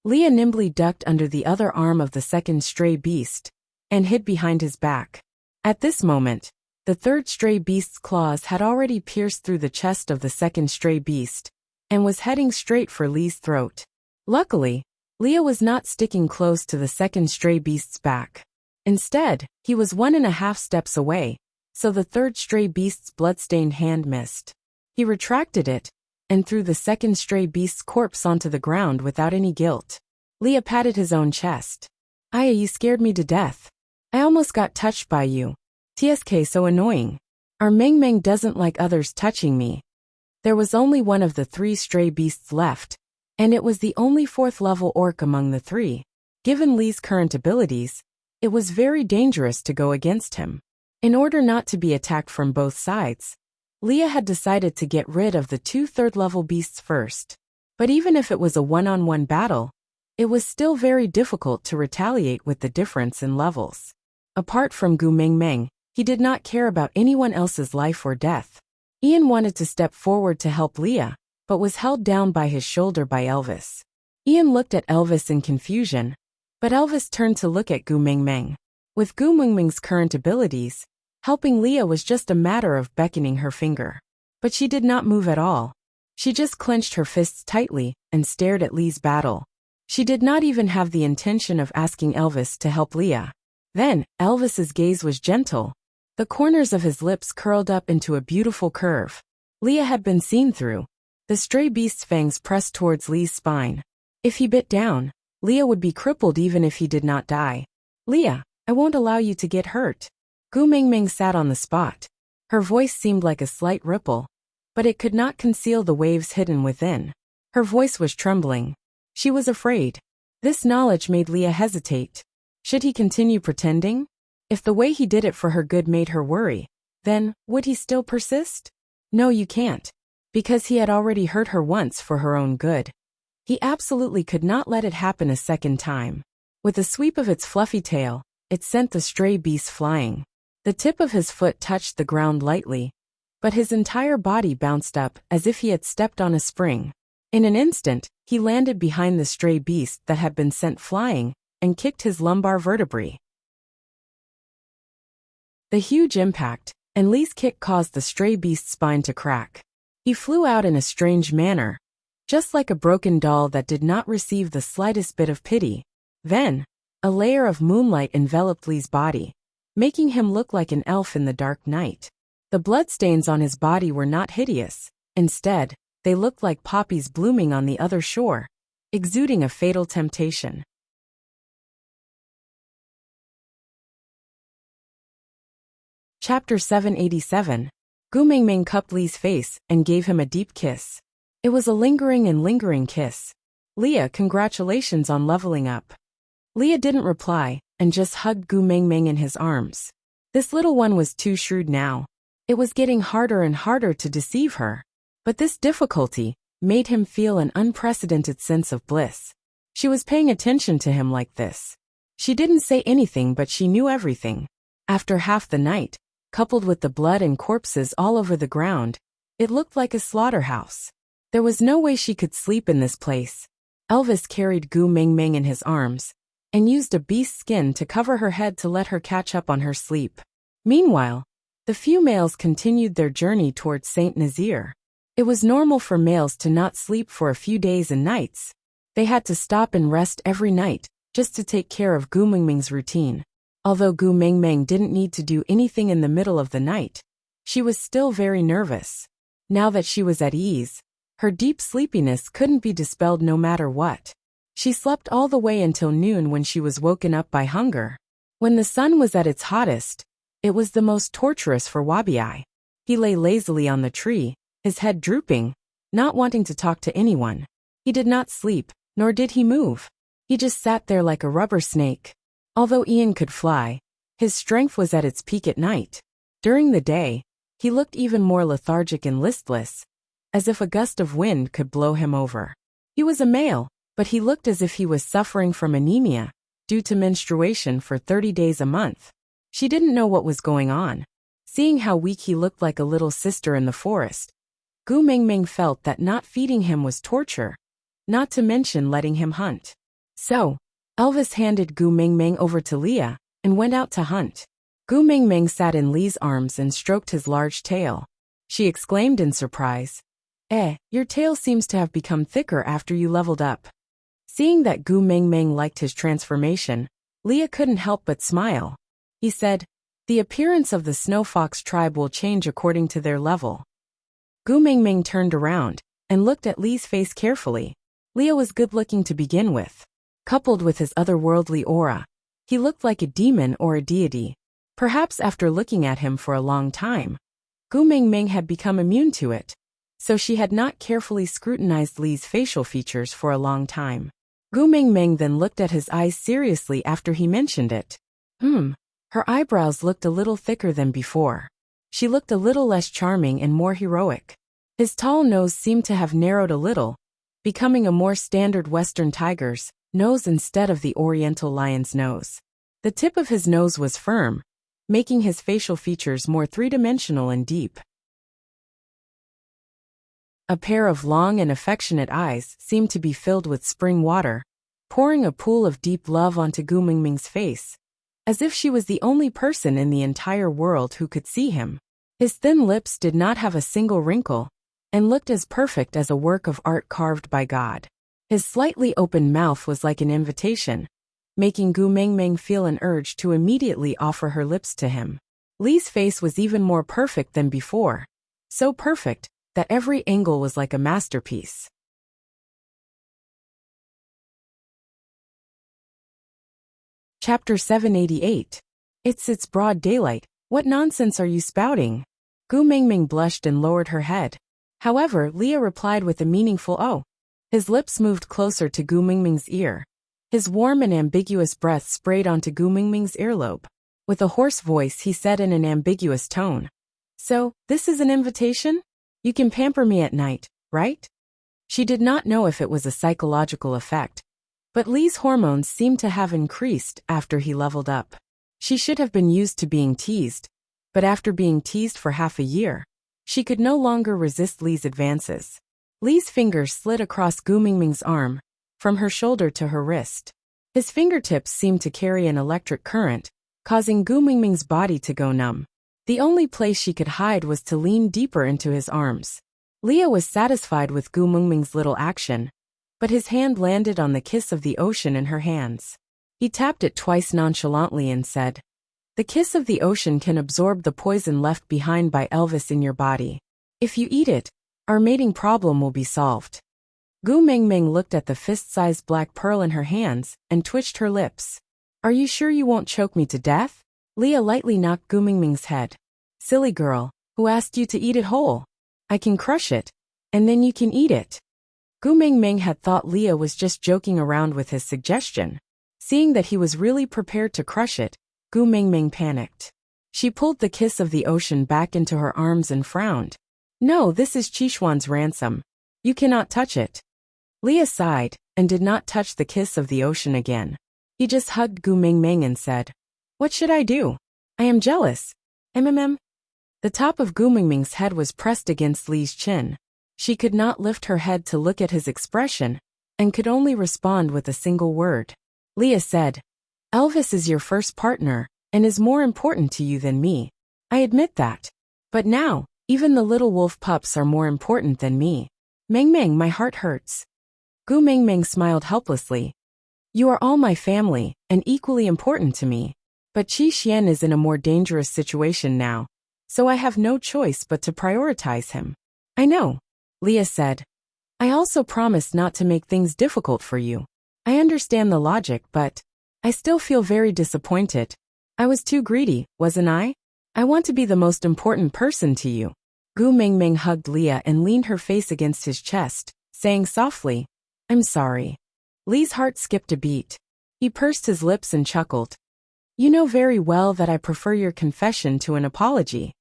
Leah nimbly ducked under the other arm of the second stray beast and hid behind his back. At this moment, the third stray beast's claws had already pierced through the chest of the second stray beast and was heading straight for Lee's throat. Luckily, Leah was not sticking close to the second stray beast's back. Instead, he was 1.5 steps away, so the third stray beast's blood-stained hand missed. He retracted it and threw the second stray beast's corpse onto the ground without any guilt. Leah patted his own chest. Aya, you scared me to death. I almost got touched by you. TSK so annoying. Our Meng Meng doesn't like others touching me. There was only one of the 3 stray beasts left, and it was the only 4th level orc among the 3. Given Lee's current abilities, it was very dangerous to go against him. In order not to be attacked from both sides, Leah had decided to get rid of the 2 3rd-level beasts first. But even if it was a one-on-one battle, it was still very difficult to retaliate with the difference in levels. Apart from Gu Meng Meng, he did not care about anyone else's life or death. Ian wanted to step forward to help Leah, but was held down by his shoulder by Elvis. Ian looked at Elvis in confusion, but Elvis turned to look at Gu Meng Meng. With Gu Meng Meng's current abilities, helping Leah was just a matter of beckoning her finger. But she did not move at all. She just clenched her fists tightly and stared at Lee's battle. She did not even have the intention of asking Elvis to help Leah. Then, Elvis's gaze was gentle. The corners of his lips curled up into a beautiful curve. Leah had been seen through. The stray beast's fangs pressed towards Lee's spine. If he bit down, Leah would be crippled even if he did not die. Leah, I won't allow you to get hurt. Gu Meng Meng sat on the spot. Her voice seemed like a slight ripple, but it could not conceal the waves hidden within. Her voice was trembling. She was afraid. This knowledge made Leah hesitate. Should he continue pretending? If the way he did it for her good made her worry, then, would he still persist? No, you can't. Because he had already hurt her once for her own good. He absolutely could not let it happen a second time. With a sweep of its fluffy tail, it sent the stray beast flying. The tip of his foot touched the ground lightly, but his entire body bounced up as if he had stepped on a spring. In an instant, he landed behind the stray beast that had been sent flying and kicked his lumbar vertebrae. The huge impact, and Lee's kick caused the stray beast's spine to crack. He flew out in a strange manner, just like a broken doll that did not receive the slightest bit of pity. Then, a layer of moonlight enveloped Lee's body, making him look like an elf in the dark night. The bloodstains on his body were not hideous. Instead, they looked like poppies blooming on the other shore, exuding a fatal temptation. Chapter 787. Gu Meng Meng cupped Lee's face and gave him a deep kiss. It was a lingering kiss. Leah, congratulations on leveling up. Leah didn't reply, and just hugged Gu Meng Meng in his arms. This little one was too shrewd now. It was getting harder and harder to deceive her. But this difficulty made him feel an unprecedented sense of bliss. She was paying attention to him like this. She didn't say anything, but she knew everything. After half the night, coupled with the blood and corpses all over the ground, it looked like a slaughterhouse. There was no way she could sleep in this place. Elvis carried Gu Meng Meng in his arms, and used a beast's skin to cover her head to let her catch up on her sleep. Meanwhile, the few males continued their journey towards Saint Nazaire. It was normal for males to not sleep for a few days and nights. They had to stop and rest every night, just to take care of Gu Meng Meng's routine. Although Gu Meng Meng didn't need to do anything in the middle of the night, she was still very nervous. Now that she was at ease, her deep sleepiness couldn't be dispelled no matter what. She slept all the way until noon when she was woken up by hunger. When the sun was at its hottest, it was the most torturous for Wabi. He lay lazily on the tree, his head drooping, not wanting to talk to anyone. He did not sleep, nor did he move. He just sat there like a rubber snake. Although Ian could fly, his strength was at its peak at night. During the day, he looked even more lethargic and listless, as if a gust of wind could blow him over. He was a male, but he looked as if he was suffering from anemia, due to menstruation for 30 days a month. She didn't know what was going on. Seeing how weak he looked like a little sister in the forest, Gu Meng Meng felt that not feeding him was torture, not to mention letting him hunt. So, Elvis handed Gu Meng Meng over to Leah and went out to hunt. Gu Meng Meng sat in Lee's arms and stroked his large tail. She exclaimed in surprise, your tail seems to have become thicker after you leveled up." Seeing that Gu Meng Meng liked his transformation, Leah couldn't help but smile. He said, "The appearance of the Snow Fox tribe will change according to their level." Gu Meng Meng turned around and looked at Lee's face carefully. Leah was good-looking to begin with. coupled with his otherworldly aura. He looked like a demon or a deity. Perhaps after looking at him for a long time, Gu Mingming had become immune to it, so she had not carefully scrutinized Li's facial features for a long time. Gu Mingming then looked at his eyes seriously after he mentioned it. Her eyebrows looked a little thicker than before. She looked a little less charming and more heroic. His tall nose seemed to have narrowed a little, becoming a more standard Western tiger's nose instead of the Oriental lion's nose. The tip of his nose was firm, making his facial features more three-dimensional and deep. A pair of long and affectionate eyes seemed to be filled with spring water, pouring a pool of deep love onto Gu Mingming's face, as if she was the only person in the entire world who could see him. His thin lips did not have a single wrinkle, and looked as perfect as a work of art carved by God. His slightly open mouth was like an invitation, making Gu Mingming feel an urge to immediately offer her lips to him. Li's face was even more perfect than before, so perfect that every angle was like a masterpiece. Chapter 788. It's broad daylight. What nonsense are you spouting? Gu Mingming blushed and lowered her head. However, Leah replied with a meaningful "oh." His lips moved closer to Gu Mingming's ear. His warm and ambiguous breath sprayed onto Gu Mingming's earlobe. With a hoarse voice, he said in an ambiguous tone, "So, this is an invitation? You can pamper me at night, right?" She did not know if it was a psychological effect, but Li's hormones seemed to have increased after he leveled up. She should have been used to being teased, but after being teased for half a year, she could no longer resist Li's advances. Li's fingers slid across Gu Mingming's arm, from her shoulder to her wrist. His fingertips seemed to carry an electric current, causing Gu Mingming's body to go numb. The only place she could hide was to lean deeper into his arms. Leah was satisfied with Gu Mingming's little action, but his hand landed on the kiss of the ocean in her hands. He tapped it twice nonchalantly and said, "The kiss of the ocean can absorb the poison left behind by Elvis in your body. If you eat it, our mating problem will be solved." Gu Mingming looked at the fist-sized black pearl in her hands and twitched her lips. "Are you sure you won't choke me to death?" Leah lightly knocked Gu Mingming's head. "Silly girl, who asked you to eat it whole? I can crush it, and then you can eat it." Gu Mingming had thought Leah was just joking around with his suggestion. Seeing that he was really prepared to crush it, Gu Mingming panicked. She pulled the kiss of the ocean back into her arms and frowned. "No, this is Qishuan's ransom. You cannot touch it." Leah sighed, and did not touch the kiss of the ocean again. He just hugged Gu Mingming and said, "What should I do? I am jealous. MMM." The top of Gu Mingming's head was pressed against Li's chin. She could not lift her head to look at his expression, and could only respond with a single word. Leah said, "Elvis is your first partner, and is more important to you than me. I admit that. But now, even the little wolf pups are more important than me. Mingming, my heart hurts." Gu Mingming smiled helplessly. "You are all my family, and equally important to me. But Qi Xian is in a more dangerous situation now, so I have no choice but to prioritize him." "I know," Leah said. "I also promised not to make things difficult for you. I understand the logic, but I still feel very disappointed. I was too greedy, wasn't I? I want to be the most important person to you." Gu Mingming hugged Leah and leaned her face against his chest, saying softly, "I'm sorry." Li's heart skipped a beat. He pursed his lips and chuckled. "You know very well that I prefer your confession to an apology."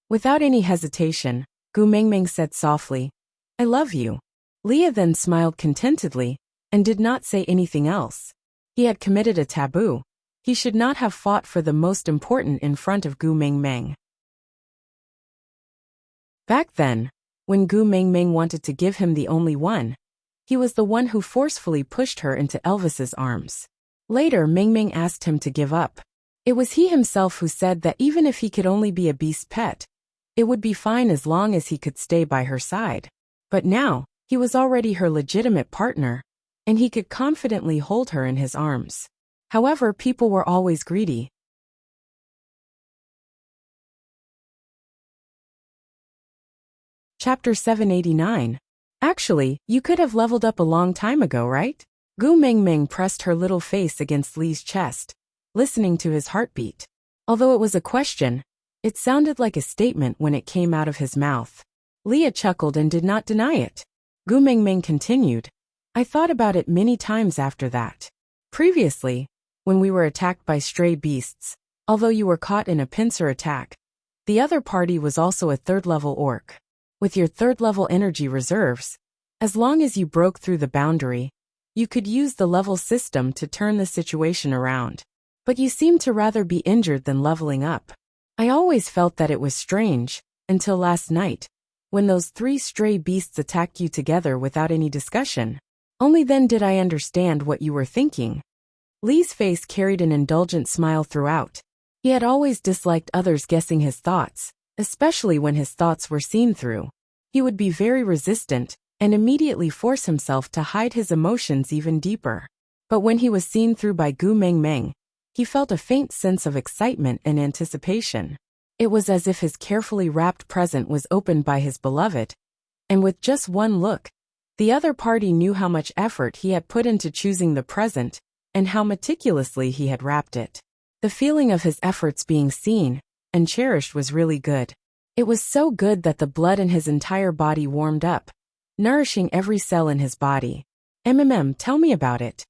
Without any hesitation, Gu Mingming said softly, "I love you." Leah then smiled contentedly, and did not say anything else. He had committed a taboo. He should not have fought for the most important in front of Gu Mingming. Back then, when Gu Mingming wanted to give him the only one, he was the one who forcefully pushed her into Elvis's arms. Later, Mingming asked him to give up. It was he himself who said that even if he could only be a beast pet, it would be fine as long as he could stay by her side. But now, he was already her legitimate partner, and he could confidently hold her in his arms. However, people were always greedy. Chapter 789. Actually, you could have leveled up a long time ago, right? Gu Mengmeng pressed her little face against Li's chest, listening to his heartbeat. Although it was a question, it sounded like a statement when it came out of his mouth. Leah chuckled and did not deny it. Gu Mengmeng continued, I thought about it many times after that. Previously, when we were attacked by stray beasts, although you were caught in a pincer attack, the other party was also a third-level orc. With your third-level energy reserves, as long as you broke through the boundary, you could use the level system to turn the situation around. But you seem to rather be injured than leveling up. I always felt that it was strange, until last night, when those 3 stray beasts attacked you together without any discussion. Only then did I understand what you were thinking. Li's face carried an indulgent smile throughout. He had always disliked others guessing his thoughts, especially when his thoughts were seen through. He would be very resistant, and immediately force himself to hide his emotions even deeper. But when he was seen through by Gu Mengmeng, he felt a faint sense of excitement and anticipation. It was as if his carefully wrapped present was opened by his beloved, and with just one look, the other party knew how much effort he had put into choosing the present, and how meticulously he had wrapped it. The feeling of his efforts being seen and cherished was really good. It was so good that the blood in his entire body warmed up, nourishing every cell in his body. Tell me about it.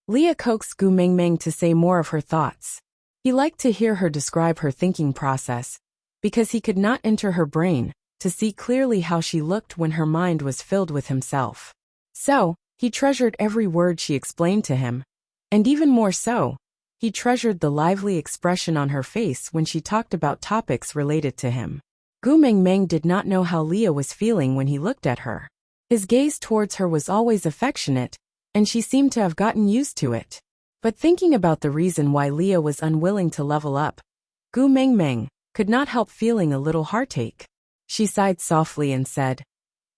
Leah coaxed Gu Mengmeng to say more of her thoughts. He liked to hear her describe her thinking process, because he could not enter her brain to see clearly how she looked when her mind was filled with himself. So, he treasured every word she explained to him, and even more so, he treasured the lively expression on her face when she talked about topics related to him. Gu Mengmeng did not know how Leah was feeling when he looked at her. His gaze towards her was always affectionate, and she seemed to have gotten used to it. But thinking about the reason why Leah was unwilling to level up, Gu Mengmeng could not help feeling a little heartache. She sighed softly and said,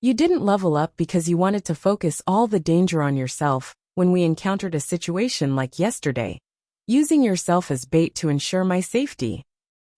You didn't level up because you wanted to focus all the danger on yourself when we encountered a situation like yesterday, using yourself as bait to ensure my safety.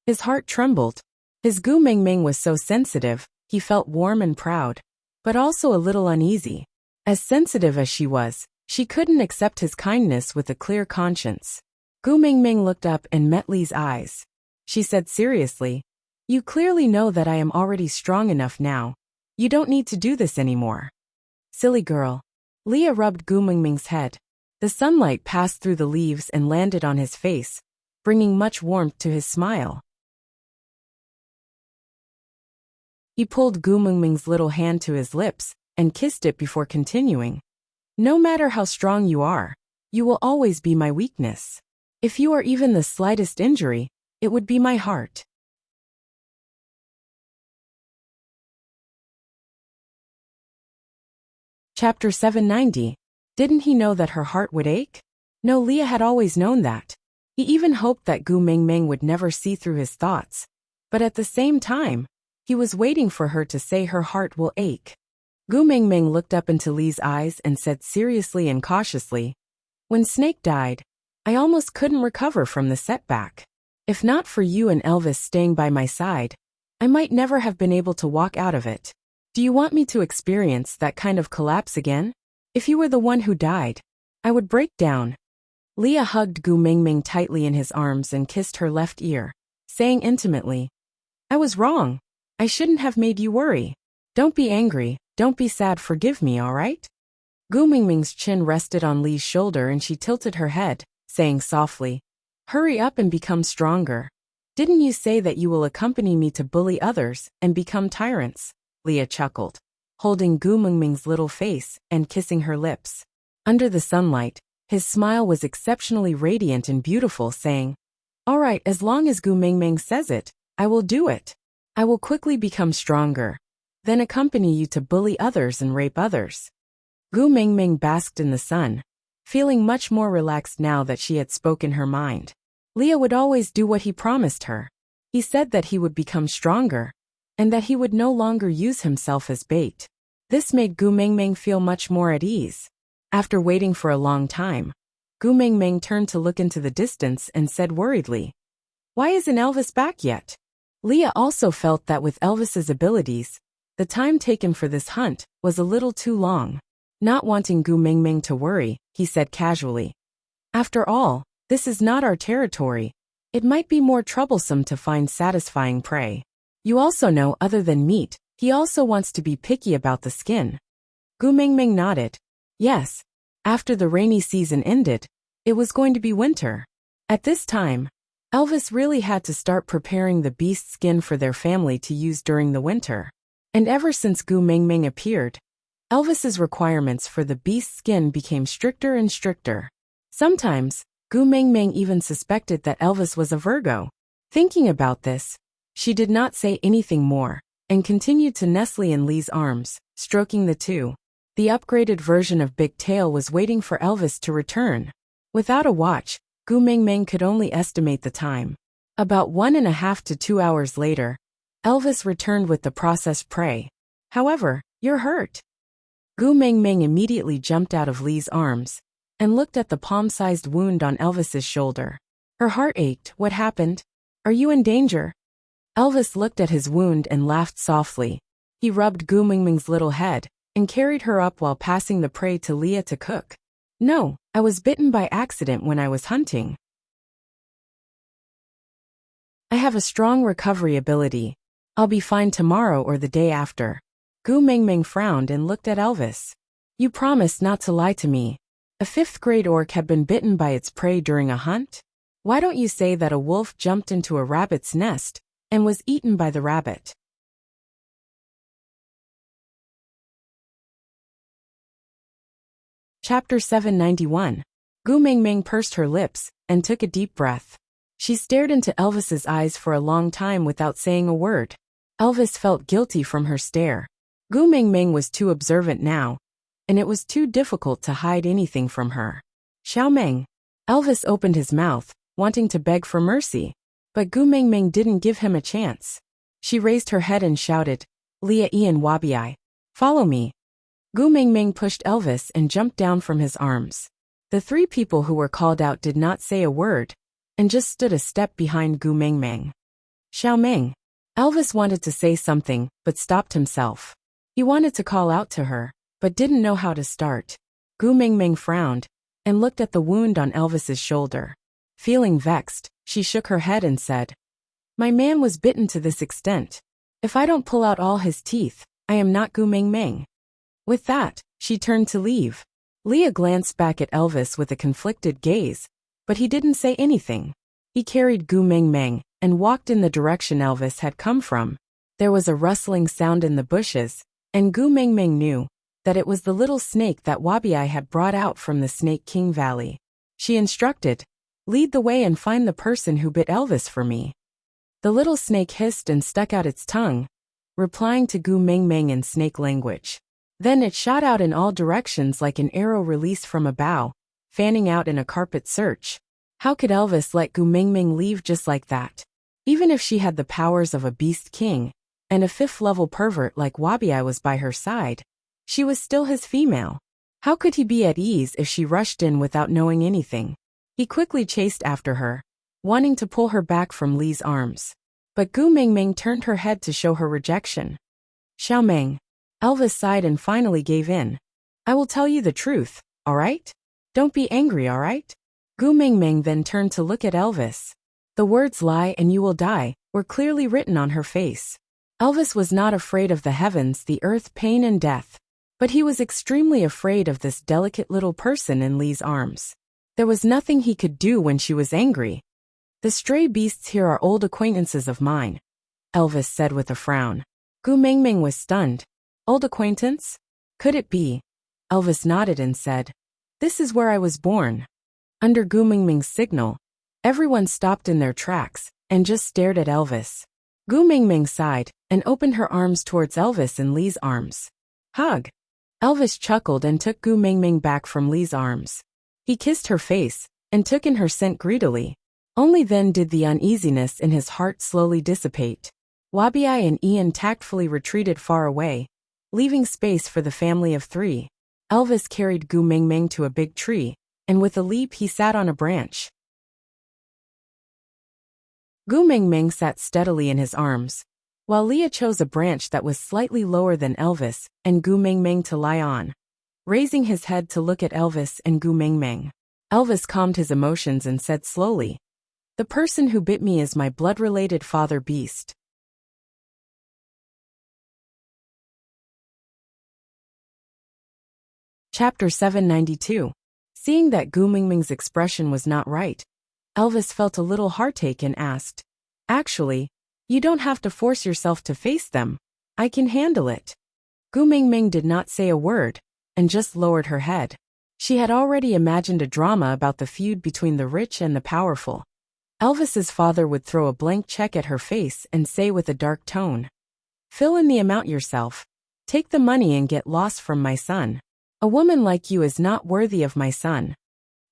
His heart trembled. His Gu Mengmeng was so sensitive, he felt warm and proud, but also a little uneasy. As sensitive as she was, she couldn't accept his kindness with a clear conscience. Gu Mengmeng looked up and met Li's eyes. She said seriously, You clearly know that I am already strong enough now. You don't need to do this anymore. Silly girl. Leah rubbed Gu Mengmeng's head. The sunlight passed through the leaves and landed on his face, bringing much warmth to his smile. He pulled Gu Mengmeng's little hand to his lips and kissed it before continuing. No matter how strong you are, you will always be my weakness. If you are even the slightest injury, it would be my heart. Chapter 790. Didn't he know that her heart would ache? No, Leah had always known that. He even hoped that Gu Mengmeng would never see through his thoughts. But at the same time, he was waiting for her to say her heart will ache. Gu Mengmeng looked up into Li's eyes and said seriously and cautiously, When Snake died, I almost couldn't recover from the setback. If not for you and Elvis staying by my side, I might never have been able to walk out of it. Do you want me to experience that kind of collapse again? If you were the one who died, I would break down. Leah hugged Gu Mengmeng tightly in his arms and kissed her left ear, saying intimately, I was wrong. I shouldn't have made you worry. Don't be angry, don't be sad, forgive me, all right? Gu Mengmeng's chin rested on Li's shoulder and she tilted her head, saying softly, Hurry up and become stronger. Didn't you say that you will accompany me to bully others and become tyrants? Leah chuckled, holding Gu Mengmeng's little face and kissing her lips. Under the sunlight, his smile was exceptionally radiant and beautiful, saying, All right, as long as Gu Mengmeng says it, I will do it. I will quickly become stronger, then accompany you to bully others and rape others. Gu Mengmeng basked in the sun, feeling much more relaxed now that she had spoken her mind. Leah would always do what he promised her. He said that he would become stronger, and that he would no longer use himself as bait. This made Gu Mengmeng feel much more at ease. After waiting for a long time, Gu Mengmeng turned to look into the distance and said worriedly, Why isn't Elvis back yet? Leah also felt that with Elvis's abilities, the time taken for this hunt was a little too long. Not wanting Gu Mingming to worry, he said casually. After all, this is not our territory. It might be more troublesome to find satisfying prey. You also know, other than meat, he also wants to be picky about the skin. Gu Mingming nodded. Yes. After the rainy season ended, it was going to be winter. At this time, Elvis really had to start preparing the beast skin for their family to use during the winter. And ever since Gu Mingming appeared, Elvis's requirements for the beast skin became stricter and stricter. Sometimes, Gu Mingming even suspected that Elvis was a Virgo. Thinking about this, she did not say anything more, and continued to nestle in Lee's arms, stroking the two. The upgraded version of Big Tail was waiting for Elvis to return. Without a watch, Gu Mingming could only estimate the time. About 1.5 to 2 hours later, Elvis returned with the processed prey. However, you're hurt. Gu Mingming immediately jumped out of Lee's arms and looked at the palm-sized wound on Elvis's shoulder. Her heart ached. What happened? Are you in danger? Elvis looked at his wound and laughed softly. He rubbed Gu Mingming's little head and carried her up while passing the prey to Leah to cook. No, I was bitten by accident when I was hunting. I have a strong recovery ability. I'll be fine tomorrow or the day after. Gu Mingming frowned and looked at Elvis. You promised not to lie to me. A 5th-grade orc had been bitten by its prey during a hunt? Why don't you say that a wolf jumped into a rabbit's nest and was eaten by the rabbit? Chapter 791. Gu Mingming pursed her lips and took a deep breath. She stared into Elvis's eyes for a long time without saying a word. Elvis felt guilty from her stare. Gu Mingming was too observant now, and it was too difficult to hide anything from her. Xiaomeng. Elvis opened his mouth, wanting to beg for mercy, but Gu Mingming didn't give him a chance. She raised her head and shouted, Leah Ian Wabi, follow me. Gu Mingming pushed Elvis and jumped down from his arms. The 3 people who were called out did not say a word, and just stood a step behind Gu Mingming. Xiaomeng. Elvis wanted to say something, but stopped himself. He wanted to call out to her, but didn't know how to start. Gu Mingming frowned and looked at the wound on Elvis's shoulder. Feeling vexed, she shook her head and said, My man was bitten to this extent. If I don't pull out all his teeth, I am not Gu Mingming. With that, she turned to leave. Leah glanced back at Elvis with a conflicted gaze, but he didn't say anything. He carried Gu Mingming and walked in the direction Elvis had come from. There was a rustling sound in the bushes, and Gu Mingming knew that it was the little snake that Wabi had brought out from the Snake King Valley. She instructed, Lead the way and find the person who bit Elvis for me. The little snake hissed and stuck out its tongue, replying to Gu Mingming in snake language. Then it shot out in all directions like an arrow released from a bow, fanning out in a carpet search. How could Elvis let Gu Mingming leave just like that? Even if she had the powers of a beast king, and a 5th-level pervert like Wabi was by her side, she was still his female. How could he be at ease if she rushed in without knowing anything? He quickly chased after her, wanting to pull her back from Lee's arms. But Gu Mingming turned her head to show her rejection. Xiaomeng. Elvis sighed and finally gave in. I will tell you the truth, all right? Don't be angry, all right? Gu Mingming then turned to look at Elvis. The words lie and you will die were clearly written on her face. Elvis was not afraid of the heavens, the earth, pain and death. But he was extremely afraid of this delicate little person in Lee's arms. There was nothing he could do when she was angry. The stray beasts here are old acquaintances of mine, Elvis said with a frown. Gu Mingming was stunned. Old acquaintance? Could it be? Elvis nodded and said, This is where I was born. Under Gu Mingming's signal, everyone stopped in their tracks and just stared at Elvis. Gu Mingming sighed and opened her arms towards Elvis and Lee's arms. Hug. Elvis chuckled and took Gu Mingming back from Lee's arms. He kissed her face and took in her scent greedily. Only then did the uneasiness in his heart slowly dissipate. Wabi and Ian tactfully retreated far away, leaving space for the family of 3. Elvis carried Gu Mingming to a big tree, and with a leap he sat on a branch. Gu Mingming sat steadily in his arms, while Leah chose a branch that was slightly lower than Elvis and Gu Mingming to lie on. raising his head to look at Elvis and Gu Mingming. Elvis calmed his emotions and said slowly, "The person who bit me is my blood-related father beast." Chapter 792. Seeing that Gu Mingming's expression was not right, Elvis felt a little heartache and asked, "Actually, you don't have to force yourself to face them. I can handle it." Gu Mingming did not say a word, and just lowered her head. She had already imagined a drama about the feud between the rich and the powerful. Elvis's father would throw a blank check at her face and say with a dark tone, "Fill in the amount yourself. Take the money and get lost from my son. A woman like you is not worthy of my son."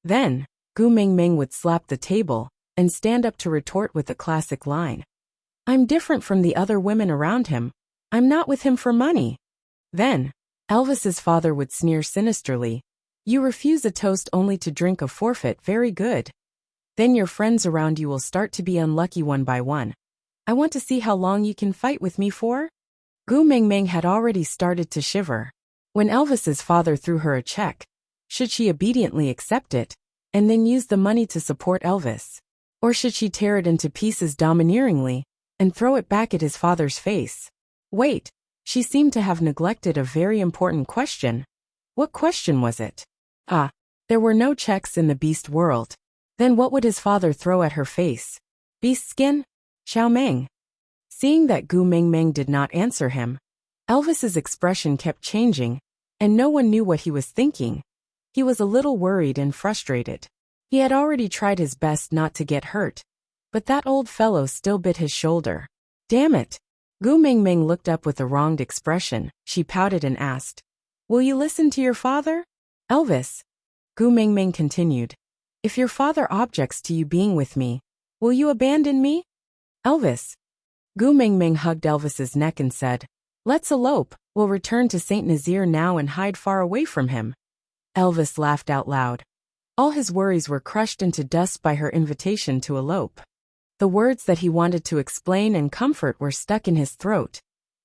Then, Gu Mingming would slap the table and stand up to retort with the classic line, "I'm different from the other women around him. I'm not with him for money." Then, Elvis's father would sneer sinisterly, "You refuse a toast only to drink a forfeit, very good. Then your friends around you will start to be unlucky one by one. I want to see how long you can fight with me for." Gu Mingming had already started to shiver. When Elvis's father threw her a check, should she obediently accept it, and then use the money to support Elvis? Or should she tear it into pieces domineeringly, and throw it back at his father's face? Wait, she seemed to have neglected a very important question. What question was it? Ah, there were no checks in the beast world. Then what would his father throw at her face? Beast skin? Xiao Meng. Seeing that Gu Mingming did not answer him, Elvis's expression kept changing, and no one knew what he was thinking. He was a little worried and frustrated. He had already tried his best not to get hurt, but that old fellow still bit his shoulder. Damn it! Gu Mingming looked up with a wronged expression. She pouted and asked, "Will you listen to your father?" "Elvis," Gu Mingming continued, "if your father objects to you being with me, will you abandon me?" "Elvis." Gu Mingming hugged Elvis's neck and said, "Let's elope. We'll return to Saint Nazaire now and hide far away from him." Elvis laughed out loud. All his worries were crushed into dust by her invitation to elope. The words that he wanted to explain and comfort were stuck in his throat,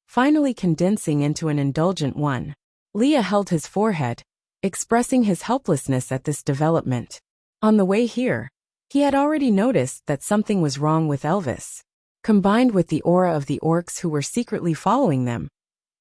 finally condensing into an indulgent one. Leah held his forehead, expressing his helplessness at this development. On the way here, he had already noticed that something was wrong with Elvis. Combined with the aura of the orcs who were secretly following them,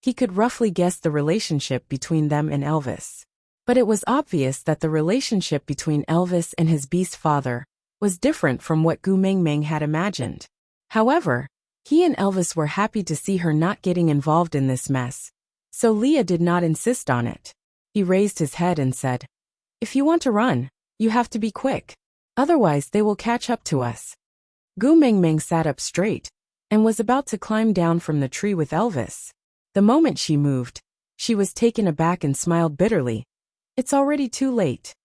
he could roughly guess the relationship between them and Elvis. But it was obvious that the relationship between Elvis and his beast father was different from what Gu Mingming had imagined. However, he and Elvis were happy to see her not getting involved in this mess, so Leah did not insist on it. He raised his head and said, "If you want to run, you have to be quick. Otherwise they will catch up to us." Gu Mingming sat up straight and was about to climb down from the tree with Elvis. The moment she moved, she was taken aback and smiled bitterly. It's already too late.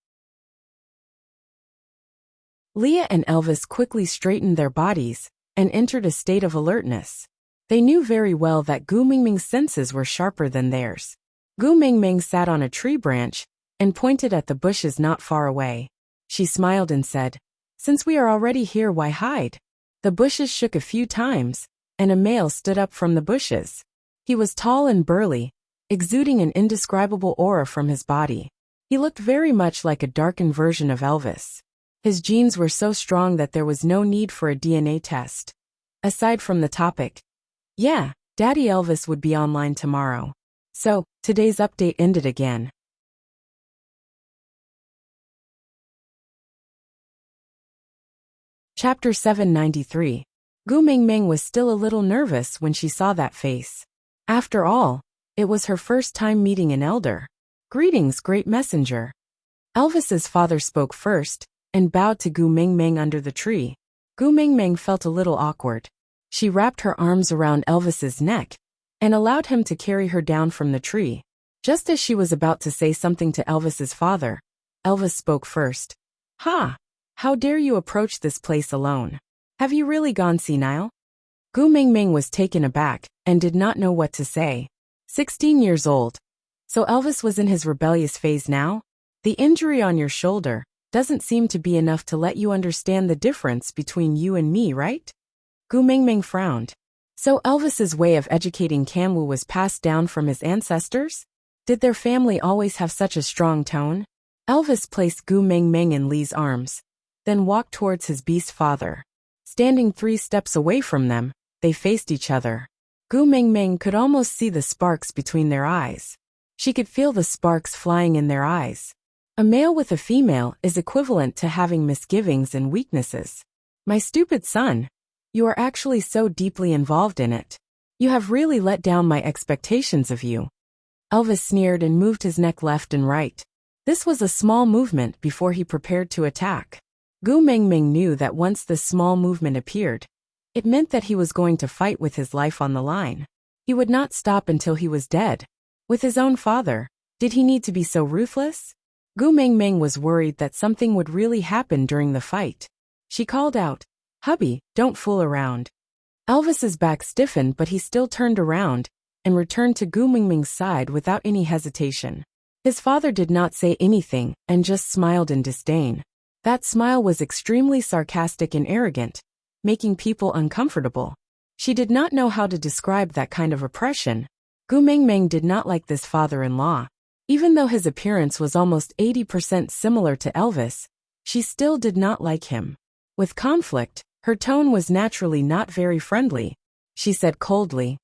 Leah and Elvis quickly straightened their bodies and entered a state of alertness. They knew very well that Gu Mingming's senses were sharper than theirs. Gu Mingming sat on a tree branch and pointed at the bushes not far away. She smiled and said, "Since we are already here, why hide?" The bushes shook a few times, and a male stood up from the bushes. He was tall and burly, exuding an indescribable aura from his body. He looked very much like a darkened version of Elvis. His genes were so strong that there was no need for a DNA test. Aside from the topic, yeah, Daddy Elvis would be online tomorrow. So, today's update ended again. Chapter 793. Gu Mingming was still a little nervous when she saw that face. After all, it was her first time meeting an elder. "Greetings, great messenger." Elvis's father spoke first, and bowed to Gu Mingming under the tree. Gu Mingming felt a little awkward. She wrapped her arms around Elvis's neck, and allowed him to carry her down from the tree. Just as she was about to say something to Elvis's father, Elvis spoke first. "Ha! How dare you approach this place alone? Have you really gone senile?" Gu Mingming was taken aback, and did not know what to say. 16 years old. So Elvis was in his rebellious phase now? The injury on your shoulder doesn't seem to be enough to let you understand the difference between you and me, right? Gu Mingming frowned. So Elvis's way of educating Kanwu was passed down from his ancestors? Did their family always have such a strong tone? Elvis placed Gu Meng Meng in Li's arms, then walked towards his beast father. Standing 3 steps away from them, they faced each other. Gu Meng Meng could almost see the sparks between their eyes. She could feel the sparks flying in their eyes. A male with a female is equivalent to having misgivings and weaknesses. My stupid son, you are actually so deeply involved in it. You have really let down my expectations of you. Elvis sneered and moved his neck left and right. This was a small movement before he prepared to attack. Gu Meng Meng knew that once this small movement appeared, it meant that he was going to fight with his life on the line. He would not stop until he was dead. With his own father, did he need to be so ruthless? Gu Meng Meng was worried that something would really happen during the fight. She called out, "Hubby, don't fool around." Elvis's back stiffened, but he still turned around and returned to Gu Meng Meng's side without any hesitation. His father did not say anything and just smiled in disdain. That smile was extremely sarcastic and arrogant, making people uncomfortable. She did not know how to describe that kind of oppression. Gu Meng Meng did not like this father-in-law. Even though his appearance was almost 80% similar to Elvis, she still did not like him. With conflict, her tone was naturally not very friendly. She said coldly,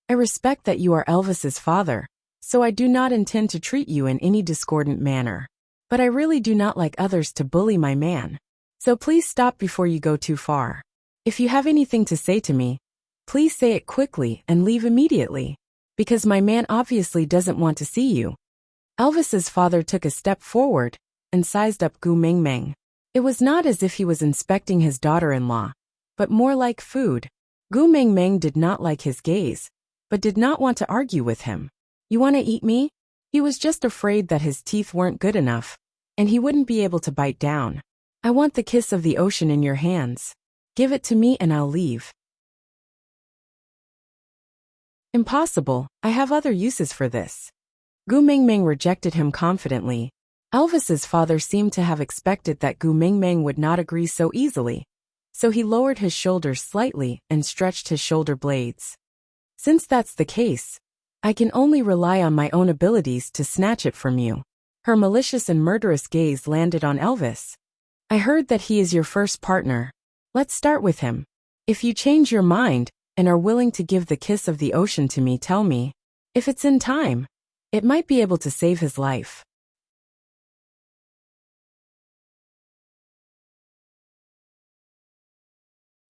"I respect that you are Elvis's father, so I do not intend to treat you in any discordant manner. But I really do not like others to bully my man. So please stop before you go too far. If you have anything to say to me, please say it quickly and leave immediately, because my man obviously doesn't want to see you." Elvis's father took a step forward and sized up Gu Meng Meng. It was not as if he was inspecting his daughter-in-law, but more like food. Gu Meng Meng did not like his gaze, but did not want to argue with him. "You want to eat me?" He was just afraid that his teeth weren't good enough, and he wouldn't be able to bite down. "I want the kiss of the ocean in your hands. Give it to me and I'll leave." "Impossible, I have other uses for this." Gu Meng Meng rejected him confidently. Elvis's father seemed to have expected that Gu Meng Meng would not agree so easily, so he lowered his shoulders slightly and stretched his shoulder blades. "Since that's the case, I can only rely on my own abilities to snatch it from you." Her malicious and murderous gaze landed on Elvis. "I heard that he is your first partner. Let's start with him. If you change your mind and are willing to give the kiss of the ocean to me, tell me. If it's in time, it might be able to save his life."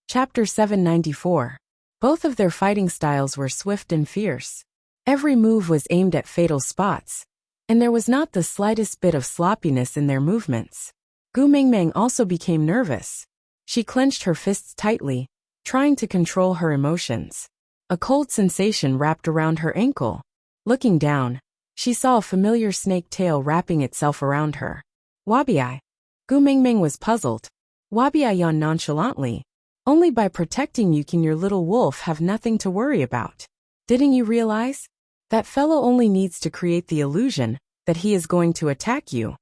Chapter 794. Both of their fighting styles were swift and fierce. Every move was aimed at fatal spots, and there was not the slightest bit of sloppiness in their movements. Gu Meng Meng also became nervous. She clenched her fists tightly, trying to control her emotions. A cold sensation wrapped around her ankle. Looking down, she saw a familiar snake tail wrapping itself around her. "Wabi-ai." Gu Meng Meng was puzzled. Wabi-ai yawned nonchalantly. "Only by protecting you can your little wolf have nothing to worry about. Didn't you realize? That fellow only needs to create the illusion that he is going to attack you,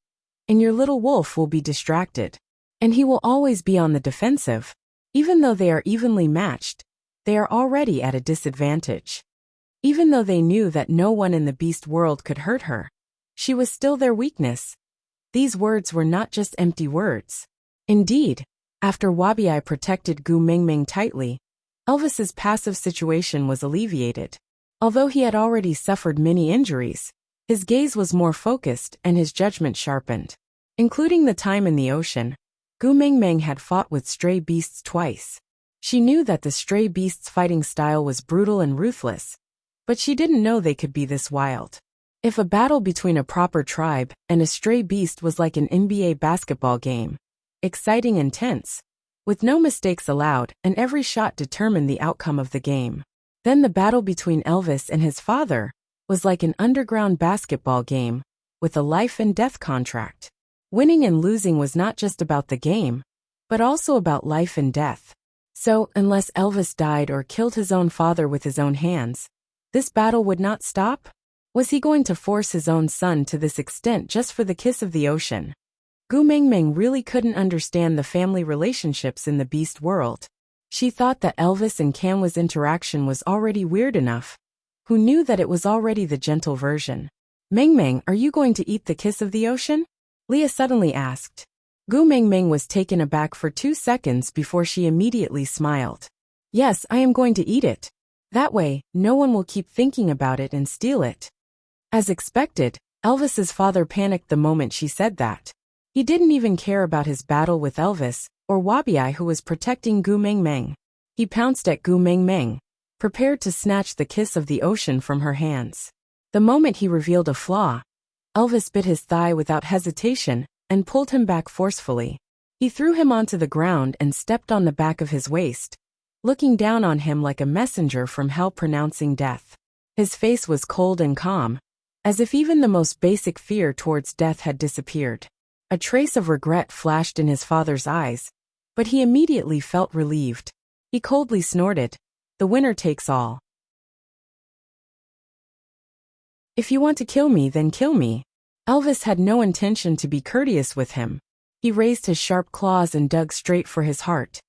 and your little wolf will be distracted. And he will always be on the defensive. Even though they are evenly matched, they are already at a disadvantage." Even though they knew that no one in the beast world could hurt her, she was still their weakness. These words were not just empty words. Indeed, after Wabi-ai protected Gu Meng Meng tightly, Elvis's passive situation was alleviated. Although he had already suffered many injuries, his gaze was more focused and his judgment sharpened. Including the time in the ocean, Gu Meng Meng had fought with stray beasts twice. She knew that the stray beasts' fighting style was brutal and ruthless, but she didn't know they could be this wild. If a battle between a proper tribe and a stray beast was like an NBA basketball game, exciting and tense, with no mistakes allowed and every shot determined the outcome of the game, then the battle between Elvis and his father was like an underground basketball game with a life and death contract. Winning and losing was not just about the game, but also about life and death. So, unless Elvis died or killed his own father with his own hands, this battle would not stop? Was he going to force his own son to this extent just for the kiss of the ocean? Gu Meng Meng really couldn't understand the family relationships in the beast world. She thought that Elvis and Kanwa's interaction was already weird enough. Who knew that it was already the gentle version? Meng Meng, are you going to eat the kiss of the ocean? Leah suddenly asked. Gu Meng Meng was taken aback for 2 seconds before she immediately smiled. Yes, I am going to eat it. That way, no one will keep thinking about it and steal it. As expected, Elvis's father panicked the moment she said that. He didn't even care about his battle with Elvis, or Wabi, who was protecting Gu Meng Meng. He pounced at Gu Meng Meng, prepared to snatch the kiss of the ocean from her hands. The moment he revealed a flaw, Elvis bit his thigh without hesitation and pulled him back forcefully. He threw him onto the ground and stepped on the back of his waist, looking down on him like a messenger from hell pronouncing death. His face was cold and calm, as if even the most basic fear towards death had disappeared. A trace of regret flashed in his father's eyes, but he immediately felt relieved. He coldly snorted, "The winner takes all. If you want to kill me, then kill me." Elvis had no intention to be courteous with him. He raised his sharp claws and dug straight for his heart.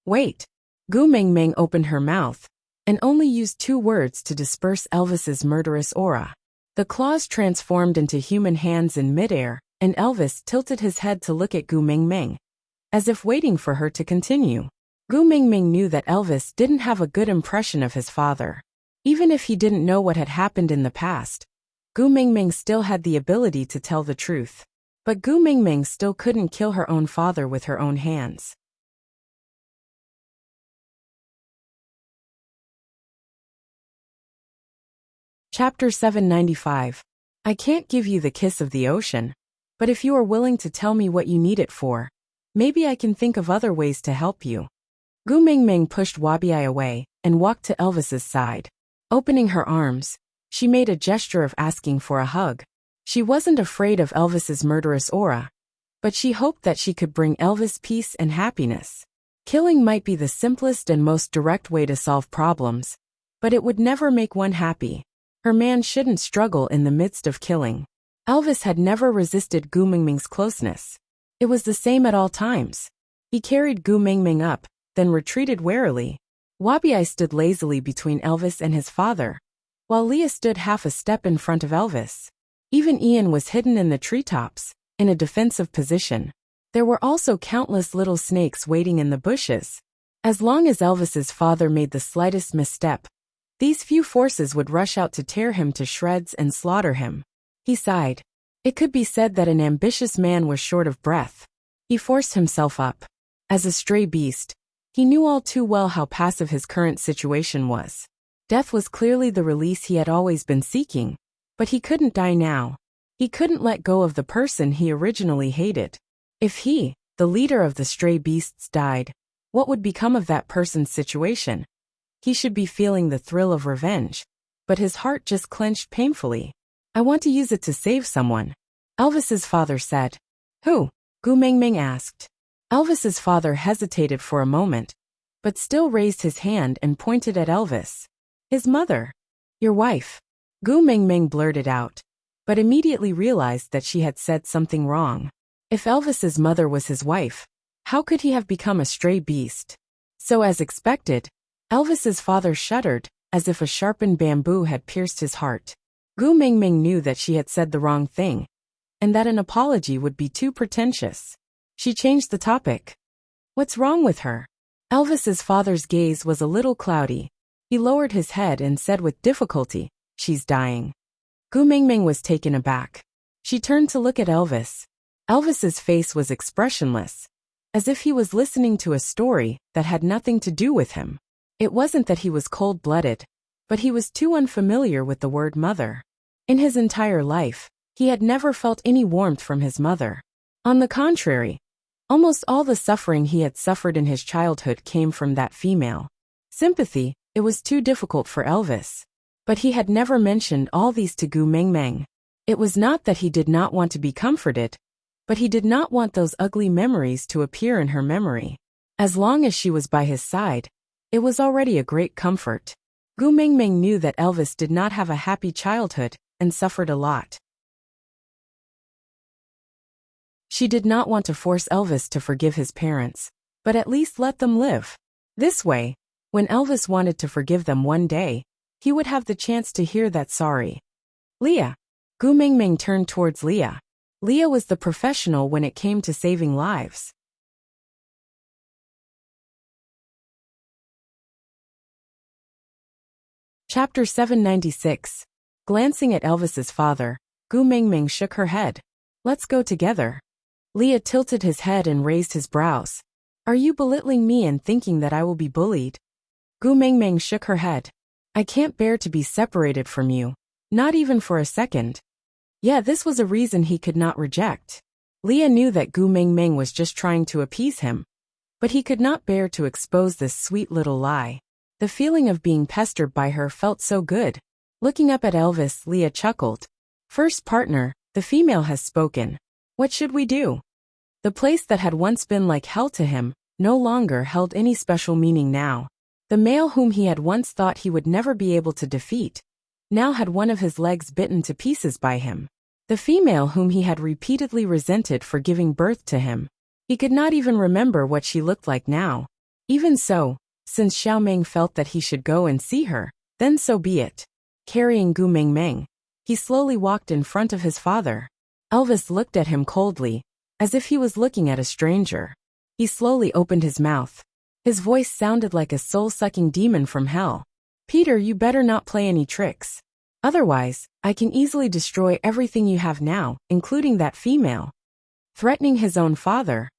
Wait. Gu Meng Meng opened her mouth, and only used 2 words to disperse Elvis's murderous aura. The claws transformed into human hands in midair, and Elvis tilted his head to look at Gu Meng Meng, as if waiting for her to continue. Gu Meng Meng knew that Elvis didn't have a good impression of his father. Even if he didn't know what had happened in the past, Gu Meng Meng still had the ability to tell the truth. But Gu Meng Meng still couldn't kill her own father with her own hands. Chapter 795. I can't give you the kiss of the ocean, but if you are willing to tell me what you need it for, maybe I can think of other ways to help you. Gu Meng Meng pushed Wabi away and walked to Elvis's side. Opening her arms, she made a gesture of asking for a hug. She wasn't afraid of Elvis's murderous aura, but she hoped that she could bring Elvis peace and happiness. Killing might be the simplest and most direct way to solve problems, but it would never make one happy. Her man shouldn't struggle in the midst of killing. Elvis had never resisted Gu Meng Meng's closeness. It was the same at all times. He carried Gu Meng Meng up, then retreated warily. Wabi stood lazily between Elvis and his father, while Leah stood half a step in front of Elvis. Even Ian was hidden in the treetops, in a defensive position. There were also countless little snakes waiting in the bushes. As long as Elvis's father made the slightest misstep, these few forces would rush out to tear him to shreds and slaughter him. He sighed. It could be said that an ambitious man was short of breath. He forced himself up. As a stray beast, he knew all too well how passive his current situation was. Death was clearly the release he had always been seeking, but he couldn't die now. He couldn't let go of the person he originally hated. If he, the leader of the stray beasts, died, what would become of that person's situation? He should be feeling the thrill of revenge, but his heart just clenched painfully. I want to use it to save someone, Elvis's father said. Who? Gu Meng Meng asked. Elvis's father hesitated for a moment, but still raised his hand and pointed at Elvis. His mother. Your wife. Gu Meng Meng blurted out, but immediately realized that she had said something wrong. If Elvis's mother was his wife, how could he have become a stray beast? So as expected, Elvis's father shuddered, as if a sharpened bamboo had pierced his heart. Gu Meng Meng knew that she had said the wrong thing, and that an apology would be too pretentious. She changed the topic. What's wrong with her? Elvis's father's gaze was a little cloudy. He lowered his head and said with difficulty, She's dying. Gu Meng Meng was taken aback. She turned to look at Elvis. Elvis's face was expressionless, as if he was listening to a story that had nothing to do with him. It wasn't that he was cold-blooded, but he was too unfamiliar with the word mother. In his entire life, he had never felt any warmth from his mother. On the contrary, almost all the suffering he had suffered in his childhood came from that female. Sympathy, it was too difficult for Elvis. But he had never mentioned all these to Gu Meng Meng. It was not that he did not want to be comforted, but he did not want those ugly memories to appear in her memory. As long as she was by his side, it was already a great comfort. Gu Meng Meng knew that Elvis did not have a happy childhood and suffered a lot. She did not want to force Elvis to forgive his parents, but at least let them live. This way, when Elvis wanted to forgive them one day, he would have the chance to hear that sorry. Leah. Gu Mingming turned towards Leah. Leah was the professional when it came to saving lives. Chapter 796. Glancing at Elvis's father, Gu Mingming shook her head. Let's go together. Leah tilted his head and raised his brows. Are you belittling me and thinking that I will be bullied? Gu Mingming shook her head. I can't bear to be separated from you. Not even for a second. Yeah, this was a reason he could not reject. Leah knew that Gu Mingming was just trying to appease him. But he could not bear to expose this sweet little lie. The feeling of being pestered by her felt so good. Looking up at Elvis, Leah chuckled. First partner, the female has spoken. What should we do? The place that had once been like hell to him, no longer held any special meaning now. The male whom he had once thought he would never be able to defeat, now had one of his legs bitten to pieces by him. The female whom he had repeatedly resented for giving birth to him. He could not even remember what she looked like now. Even so, since Xiaoming felt that he should go and see her, then so be it. Carrying Gu Mingming, he slowly walked in front of his father. Elvis looked at him coldly, as if he was looking at a stranger. He slowly opened his mouth. His voice sounded like a soul-sucking demon from hell. Peter, you better not play any tricks. Otherwise, I can easily destroy everything you have now, including that female. Threatening his own father,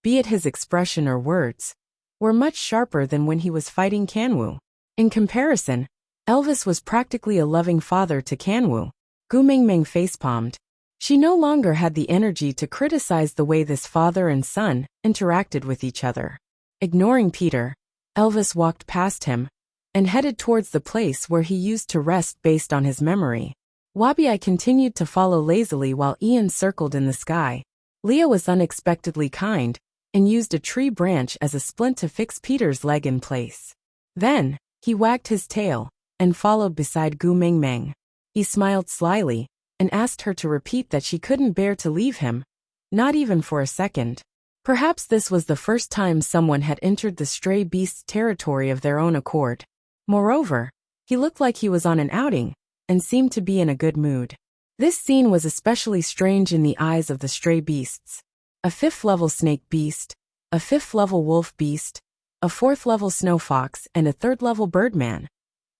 be it his expression or words, were much sharper than when he was fighting Kanwu. In comparison, Elvis was practically a loving father to Kanwu. Gu Mingming facepalmed. She no longer had the energy to criticize the way this father and son interacted with each other. Ignoring Peter, Elvis walked past him and headed towards the place where he used to rest based on his memory. Wabi continued to follow lazily while Ian circled in the sky. Leah was unexpectedly kind and used a tree branch as a splint to fix Peter's leg in place. Then, he wagged his tail and followed beside Gu Mingming. He smiled slyly and asked her to repeat that she couldn't bear to leave him, not even for a second. Perhaps this was the first time someone had entered the stray beast's territory of their own accord. Moreover, he looked like he was on an outing and seemed to be in a good mood. This scene was especially strange in the eyes of the stray beasts. A 5th-level snake beast, a 5th-level wolf beast, a 4th-level snow fox, and a 3rd-level birdman.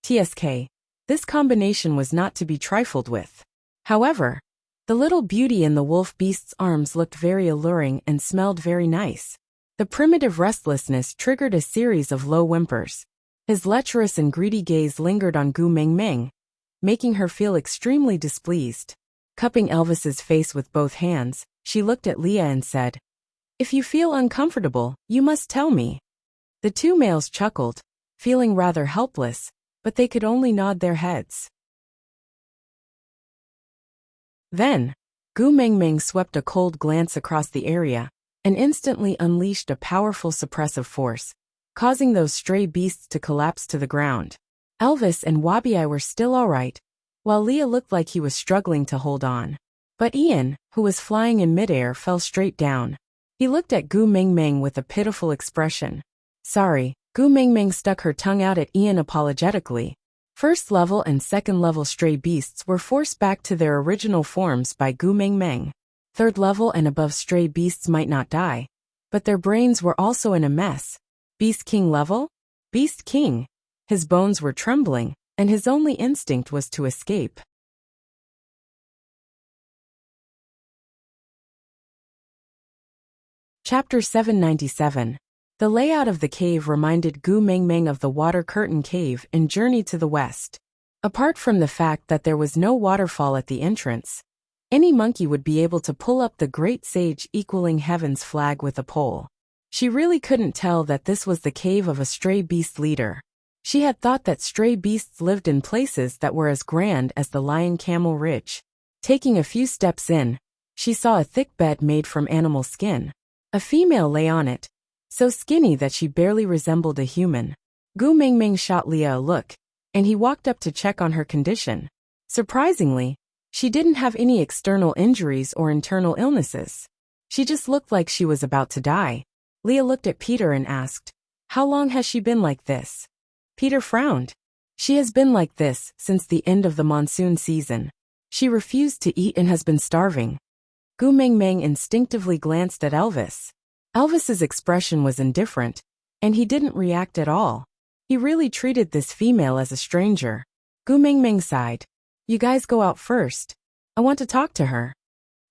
TSK. This combination was not to be trifled with. However, the little beauty in the wolf beast's arms looked very alluring and smelled very nice. The primitive restlessness triggered a series of low whimpers. His lecherous and greedy gaze lingered on Gu Mingming, making her feel extremely displeased. Cupping Elvis's face with both hands, she looked at Leah and said, "If you feel uncomfortable, you must tell me." The two males chuckled, feeling rather helpless, but they could only nod their heads. Then, Gu Mingming swept a cold glance across the area and instantly unleashed a powerful suppressive force, causing those stray beasts to collapse to the ground. Elvis and Wabi were still all right, while Leah looked like he was struggling to hold on. But Ian, who was flying in midair, fell straight down. He looked at Gu Mingming with a pitiful expression. Sorry, Gu Mingming stuck her tongue out at Ian apologetically. First-level and second-level stray beasts were forced back to their original forms by Gu Mingming. Third-level and above stray beasts might not die, but their brains were also in a mess. Beast King level? Beast King. His bones were trembling, and his only instinct was to escape. Chapter 797. The layout of the cave reminded Gu Mingming of the Water Curtain Cave in Journey to the West. Apart from the fact that there was no waterfall at the entrance, any monkey would be able to pull up the Great Sage equaling Heaven's flag with a pole. She really couldn't tell that this was the cave of a stray beast leader. She had thought that stray beasts lived in places that were as grand as the Lion Camel Ridge. Taking a few steps in, she saw a thick bed made from animal skin. A female lay on it, so skinny that she barely resembled a human. Gu Mingming shot Leah a look, and he walked up to check on her condition. Surprisingly, she didn't have any external injuries or internal illnesses. She just looked like she was about to die. Leah looked at Peter and asked, "How long has she been like this?" Peter frowned. "She has been like this since the end of the monsoon season." She refused to eat and has been starving. Gu Mengmeng instinctively glanced at Elvis. Elvis's expression was indifferent, and he didn't react at all. He really treated this female as a stranger. Gu Mengmeng sighed. You guys go out first. I want to talk to her.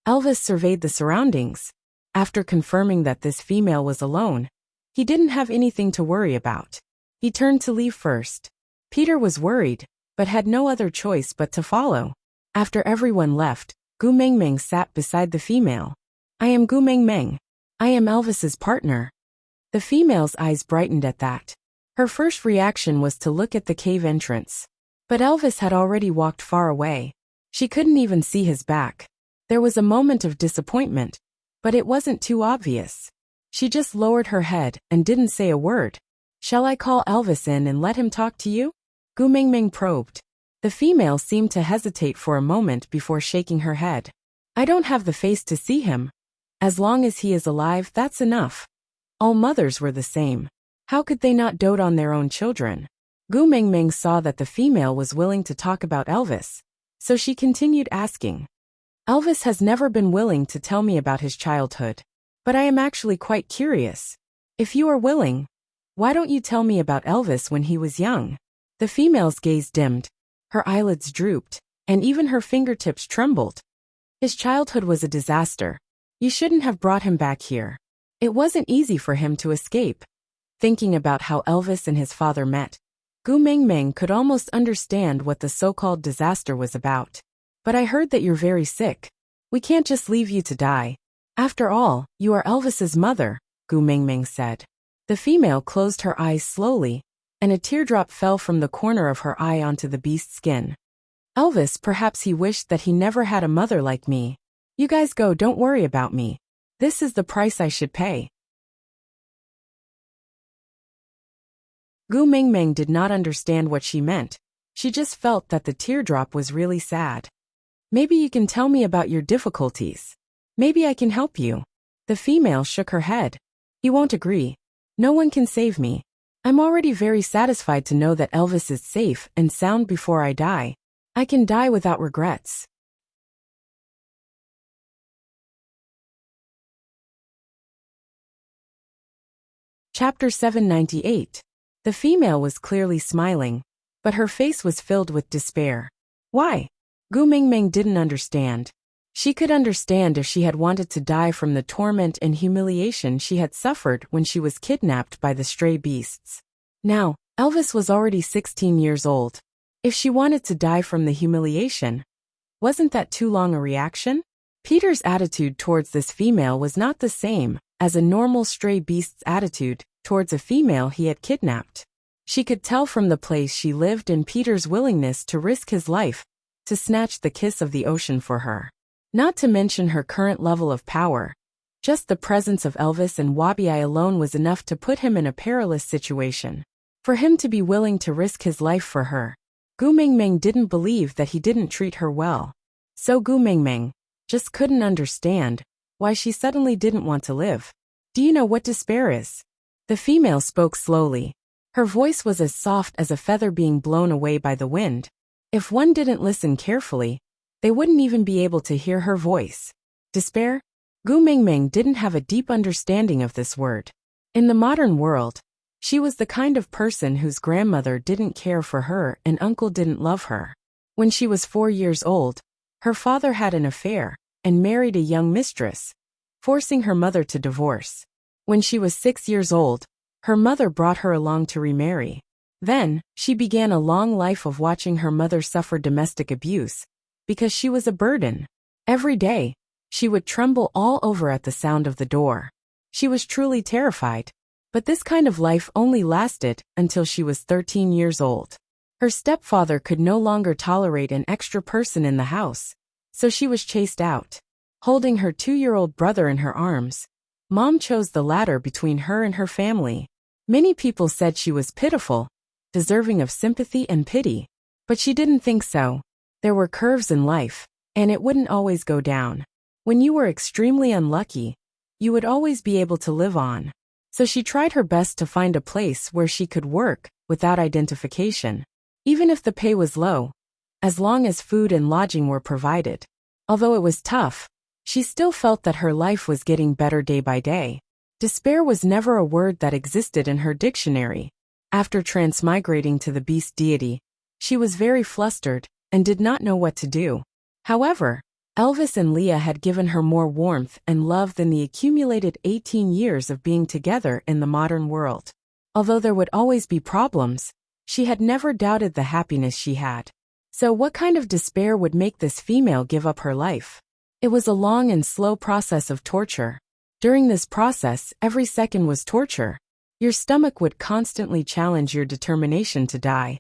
Elvis surveyed the surroundings. After confirming that this female was alone, he didn't have anything to worry about. He turned to leave first. Peter was worried, but had no other choice but to follow. After everyone left, Gu Mengmeng sat beside the female. I am Gu Mengmeng. I am Elvis's partner. The female's eyes brightened at that. Her first reaction was to look at the cave entrance. But Elvis had already walked far away. She couldn't even see his back. There was a moment of disappointment, but it wasn't too obvious. She just lowered her head and didn't say a word. Shall I call Elvis in and let him talk to you? Gu Mengmeng probed. The female seemed to hesitate for a moment before shaking her head. I don't have the face to see him. As long as he is alive, that's enough. All mothers were the same. How could they not dote on their own children? Gu Mengmeng saw that the female was willing to talk about Elvis, so she continued asking. Elvis has never been willing to tell me about his childhood. But I am actually quite curious. If you are willing, why don't you tell me about Elvis when he was young? The female's gaze dimmed. Her eyelids drooped, and even her fingertips trembled. His childhood was a disaster. You shouldn't have brought him back here. It wasn't easy for him to escape. Thinking about how Elvis and his father met, Gu Mengmeng could almost understand what the so-called disaster was about. But I heard that you're very sick. We can't just leave you to die. After all, you are Elvis's mother, Gu Mengmeng said. The female closed her eyes slowly, and a teardrop fell from the corner of her eye onto the beast's skin. Elvis, perhaps he wished that he never had a mother like me. You guys go, don't worry about me. This is the price I should pay. Gu Mengmeng did not understand what she meant. She just felt that the teardrop was really sad. Maybe you can tell me about your difficulties. Maybe I can help you. The female shook her head. He won't agree. No one can save me. I'm already very satisfied to know that Elvis is safe and sound before I die. I can die without regrets. Chapter 798. The female was clearly smiling, but her face was filled with despair. Why? Gu Mengmeng didn't understand. She could understand if she had wanted to die from the torment and humiliation she had suffered when she was kidnapped by the stray beasts. Now, Elvis was already 16 years old. If she wanted to die from the humiliation, wasn't that too long a reaction? Peter's attitude towards this female was not the same as a normal stray beast's attitude towards a female he had kidnapped. She could tell from the place she lived and Peter's willingness to risk his life to snatch the kiss of the ocean for her. Not to mention her current level of power. Just the presence of Elvis and Wabi alone was enough to put him in a perilous situation. For him to be willing to risk his life for her, Gu Mengmeng didn't believe that he didn't treat her well. So Gu Mengmeng just couldn't understand why she suddenly didn't want to live. Do you know what despair is? The female spoke slowly. Her voice was as soft as a feather being blown away by the wind. If one didn't listen carefully, they wouldn't even be able to hear her voice. Despair? Gu Mengmeng didn't have a deep understanding of this word. In the modern world, she was the kind of person whose grandmother didn't care for her and uncle didn't love her. When she was 4 years old, her father had an affair and married a young mistress, forcing her mother to divorce. When she was 6 years old, her mother brought her along to remarry. Then, she began a long life of watching her mother suffer domestic abuse, because she was a burden. Every day, she would tremble all over at the sound of the door. She was truly terrified. But this kind of life only lasted until she was 13 years old. Her stepfather could no longer tolerate an extra person in the house, so she was chased out. Holding her 2-year-old brother in her arms, Mom chose the latter between her and her family. Many people said she was pitiful, deserving of sympathy and pity. But she didn't think so. There were curves in life, and it wouldn't always go down. When you were extremely unlucky, you would always be able to live on. So she tried her best to find a place where she could work without identification. Even if the pay was low, as long as food and lodging were provided. Although it was tough, she still felt that her life was getting better day by day. Despair was never a word that existed in her dictionary. After transmigrating to the beast deity, she was very flustered and did not know what to do. However, Elvis and Leah had given her more warmth and love than the accumulated 18 years of being together in the modern world. Although there would always be problems, she had never doubted the happiness she had. So what kind of despair would make this female give up her life? It was a long and slow process of torture. During this process, every second was torture. Your stomach would constantly challenge your determination to die.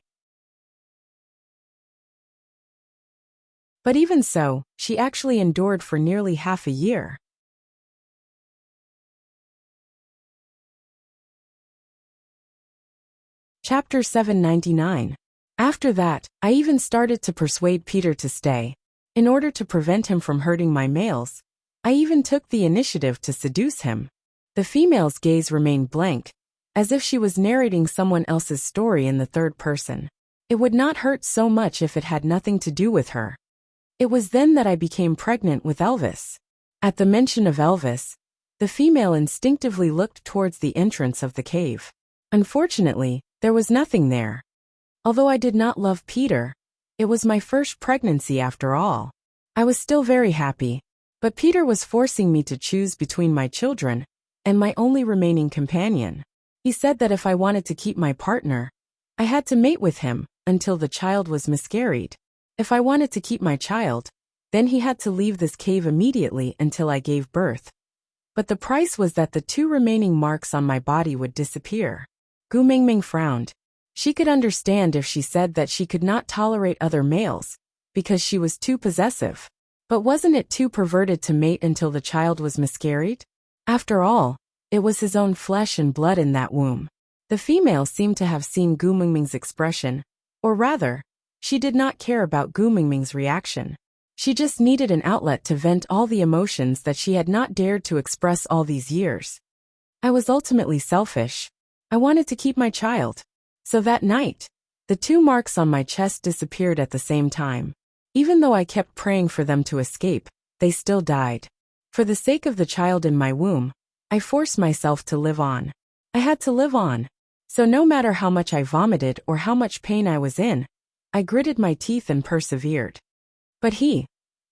But even so, she actually endured for nearly half a year. Chapter 799. After that, I even started to persuade Peter to stay. In order to prevent him from hurting my males, I even took the initiative to seduce him. The female's gaze remained blank, as if she was narrating someone else's story in the third person. It would not hurt so much if it had nothing to do with her. It was then that I became pregnant with Elvis. At the mention of Elvis, the female instinctively looked towards the entrance of the cave. Unfortunately, there was nothing there. Although I did not love Peter, it was my first pregnancy after all. I was still very happy, but Peter was forcing me to choose between my children and my only remaining companion. He said that if I wanted to keep my partner, I had to mate with him until the child was miscarried. If I wanted to keep my child, then he had to leave this cave immediately until I gave birth. But the price was that the 2 remaining marks on my body would disappear. Gu Mingming frowned. She could understand if she said that she could not tolerate other males, because she was too possessive. But wasn't it too perverted to mate until the child was miscarried? After all, it was his own flesh and blood in that womb. The female seemed to have seen Gu Mingming's expression, or rather, she did not care about Gu Mingming's reaction. She just needed an outlet to vent all the emotions that she had not dared to express all these years. I was ultimately selfish. I wanted to keep my child. So that night, the 2 marks on my chest disappeared at the same time. Even though I kept praying for them to escape, they still died. For the sake of the child in my womb, I forced myself to live on. I had to live on. So no matter how much I vomited or how much pain I was in, I gritted my teeth and persevered. But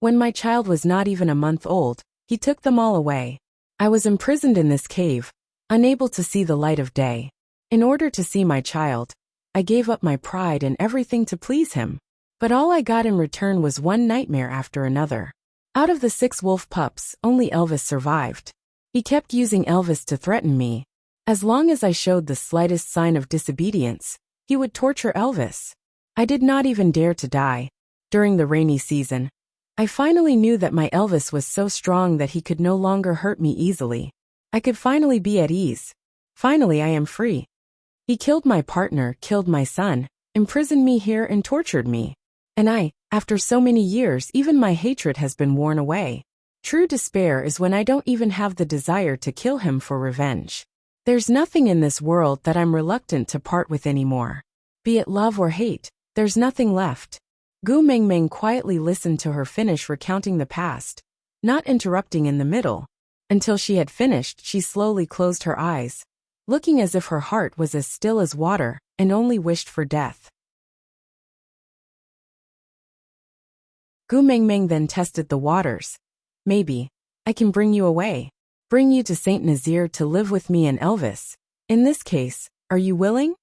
when my child was not even a month old, he took them all away. I was imprisoned in this cave, unable to see the light of day. In order to see my child, I gave up my pride and everything to please him. But all I got in return was one nightmare after another. Out of the 6 wolf pups, only Elvis survived. He kept using Elvis to threaten me. As long as I showed the slightest sign of disobedience, he would torture Elvis. I did not even dare to die. During the rainy season, I finally knew that my Elvis was so strong that he could no longer hurt me easily. I could finally be at ease. Finally, I am free. He killed my partner, killed my son, imprisoned me here and tortured me. And after so many years, even my hatred has been worn away. True despair is when I don't even have the desire to kill him for revenge. There's nothing in this world that I'm reluctant to part with anymore. Be it love or hate, there's nothing left. Gu Mingming quietly listened to her finish recounting the past, not interrupting in the middle. Until she had finished, she slowly closed her eyes, looking as if her heart was as still as water and only wished for death. Gu Mingming then tested the waters. Maybe I can bring you away. Bring you to Saint Nazaire to live with me and Elvis. In this case, are you willing?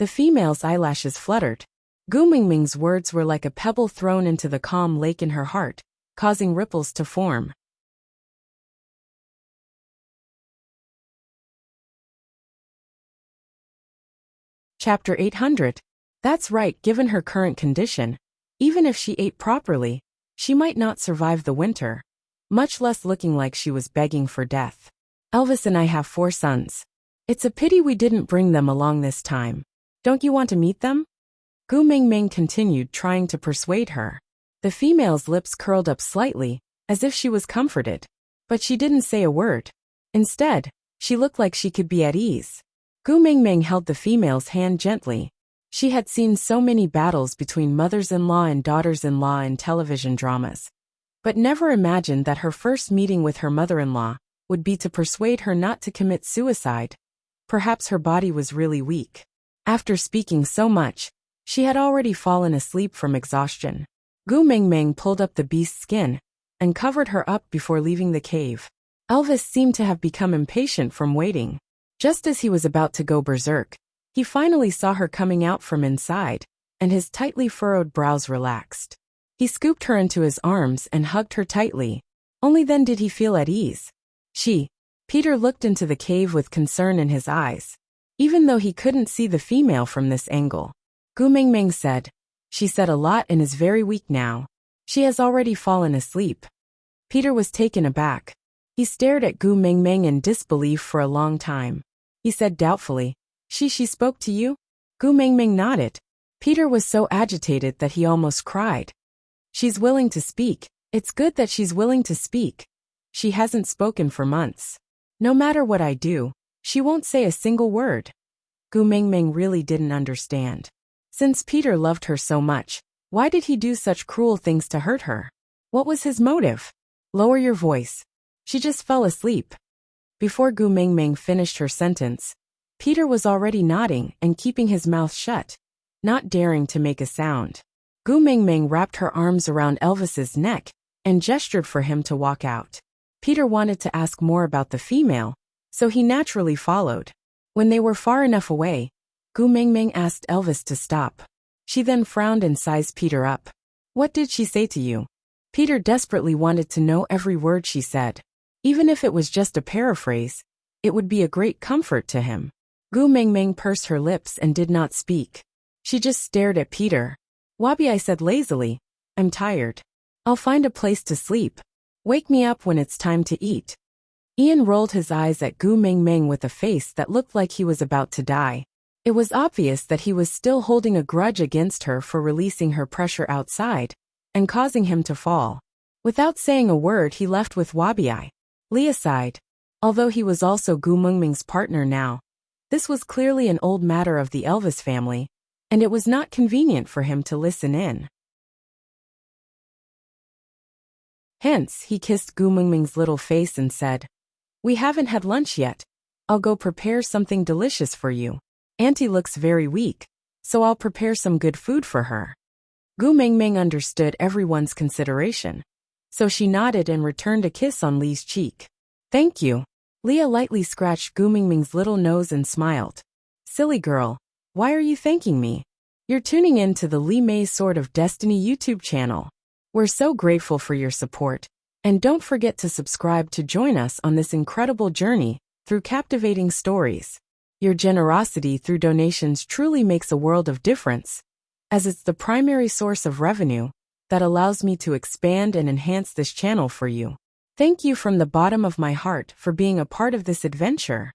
The female's eyelashes fluttered. Gu Mingming's words were like a pebble thrown into the calm lake in her heart, causing ripples to form. Chapter 800. That's right, given her current condition, even if she ate properly, she might not survive the winter, much less looking like she was begging for death. Elvis and I have 4 sons. It's a pity we didn't bring them along this time. Don't you want to meet them? Gu Mingming continued, trying to persuade her. The female's lips curled up slightly, as if she was comforted. But she didn't say a word. Instead, she looked like she could be at ease. Gu Mingming held the female's hand gently. She had seen so many battles between mothers-in-law and daughters-in-law in television dramas, but never imagined that her first meeting with her mother-in-law would be to persuade her not to commit suicide. Perhaps her body was really weak. After speaking so much, she had already fallen asleep from exhaustion. Gu Mengmeng pulled up the beast's skin and covered her up before leaving the cave. Elvis seemed to have become impatient from waiting. Just as he was about to go berserk, he finally saw her coming out from inside, and his tightly furrowed brows relaxed. He scooped her into his arms and hugged her tightly. Only then did he feel at ease. Peter looked into the cave with concern in his eyes. Even though he couldn't see the female from this angle, Gu Mengmeng said, "She said a lot and is very weak now. She has already fallen asleep." Peter was taken aback. He stared at Gu Mengmeng in disbelief for a long time. He said doubtfully, She spoke to you?" Gu Mengmeng nodded. Peter was so agitated that he almost cried. "She's willing to speak. It's good that she's willing to speak. She hasn't spoken for months. No matter what I do, she won't say a single word." Gu Mengmeng really didn't understand. Since Peter loved her so much, why did he do such cruel things to hurt her? What was his motive? "Lower your voice. She just fell asleep." Before Gu Mengmeng finished her sentence, Peter was already nodding and keeping his mouth shut, not daring to make a sound. Gu Mengmeng wrapped her arms around Elvis's neck and gestured for him to walk out. Peter wanted to ask more about the female, so he naturally followed. When they were far enough away, Gu Mengmeng asked Elvis to stop. She then frowned and sized Peter up. "What did she say to you?" Peter desperately wanted to know every word she said. Even if it was just a paraphrase, it would be a great comfort to him. Gu Mengmeng pursed her lips and did not speak. She just stared at Peter. "Wabi," I said lazily, "I'm tired. I'll find a place to sleep. Wake me up when it's time to eat." Ian rolled his eyes at Gu Mengmeng with a face that looked like he was about to die. It was obvious that he was still holding a grudge against her for releasing her pressure outside and causing him to fall. Without saying a word, he left with Wabi. Leah sighed. Although he was also Gu Mengmeng's partner now, this was clearly an old matter of the Elvis family, and it was not convenient for him to listen in. Hence, he kissed Gu Mengmeng's little face and said, "We haven't had lunch yet. I'll go prepare something delicious for you. Auntie looks very weak, so I'll prepare some good food for her." Gu Mengmeng understood everyone's consideration, so she nodded and returned a kiss on Lee's cheek. "Thank you." Leah lightly scratched Gu Mengmeng's little nose and smiled. "Silly girl, why are you thanking me? You're tuning in to the Lee May's Sword of Destiny YouTube channel. We're so grateful for your support, and don't forget to subscribe to join us on this incredible journey through captivating stories. Your generosity through donations truly makes a world of difference, as it's the primary source of revenue that allows me to expand and enhance this channel for you. Thank you from the bottom of my heart for being a part of this adventure.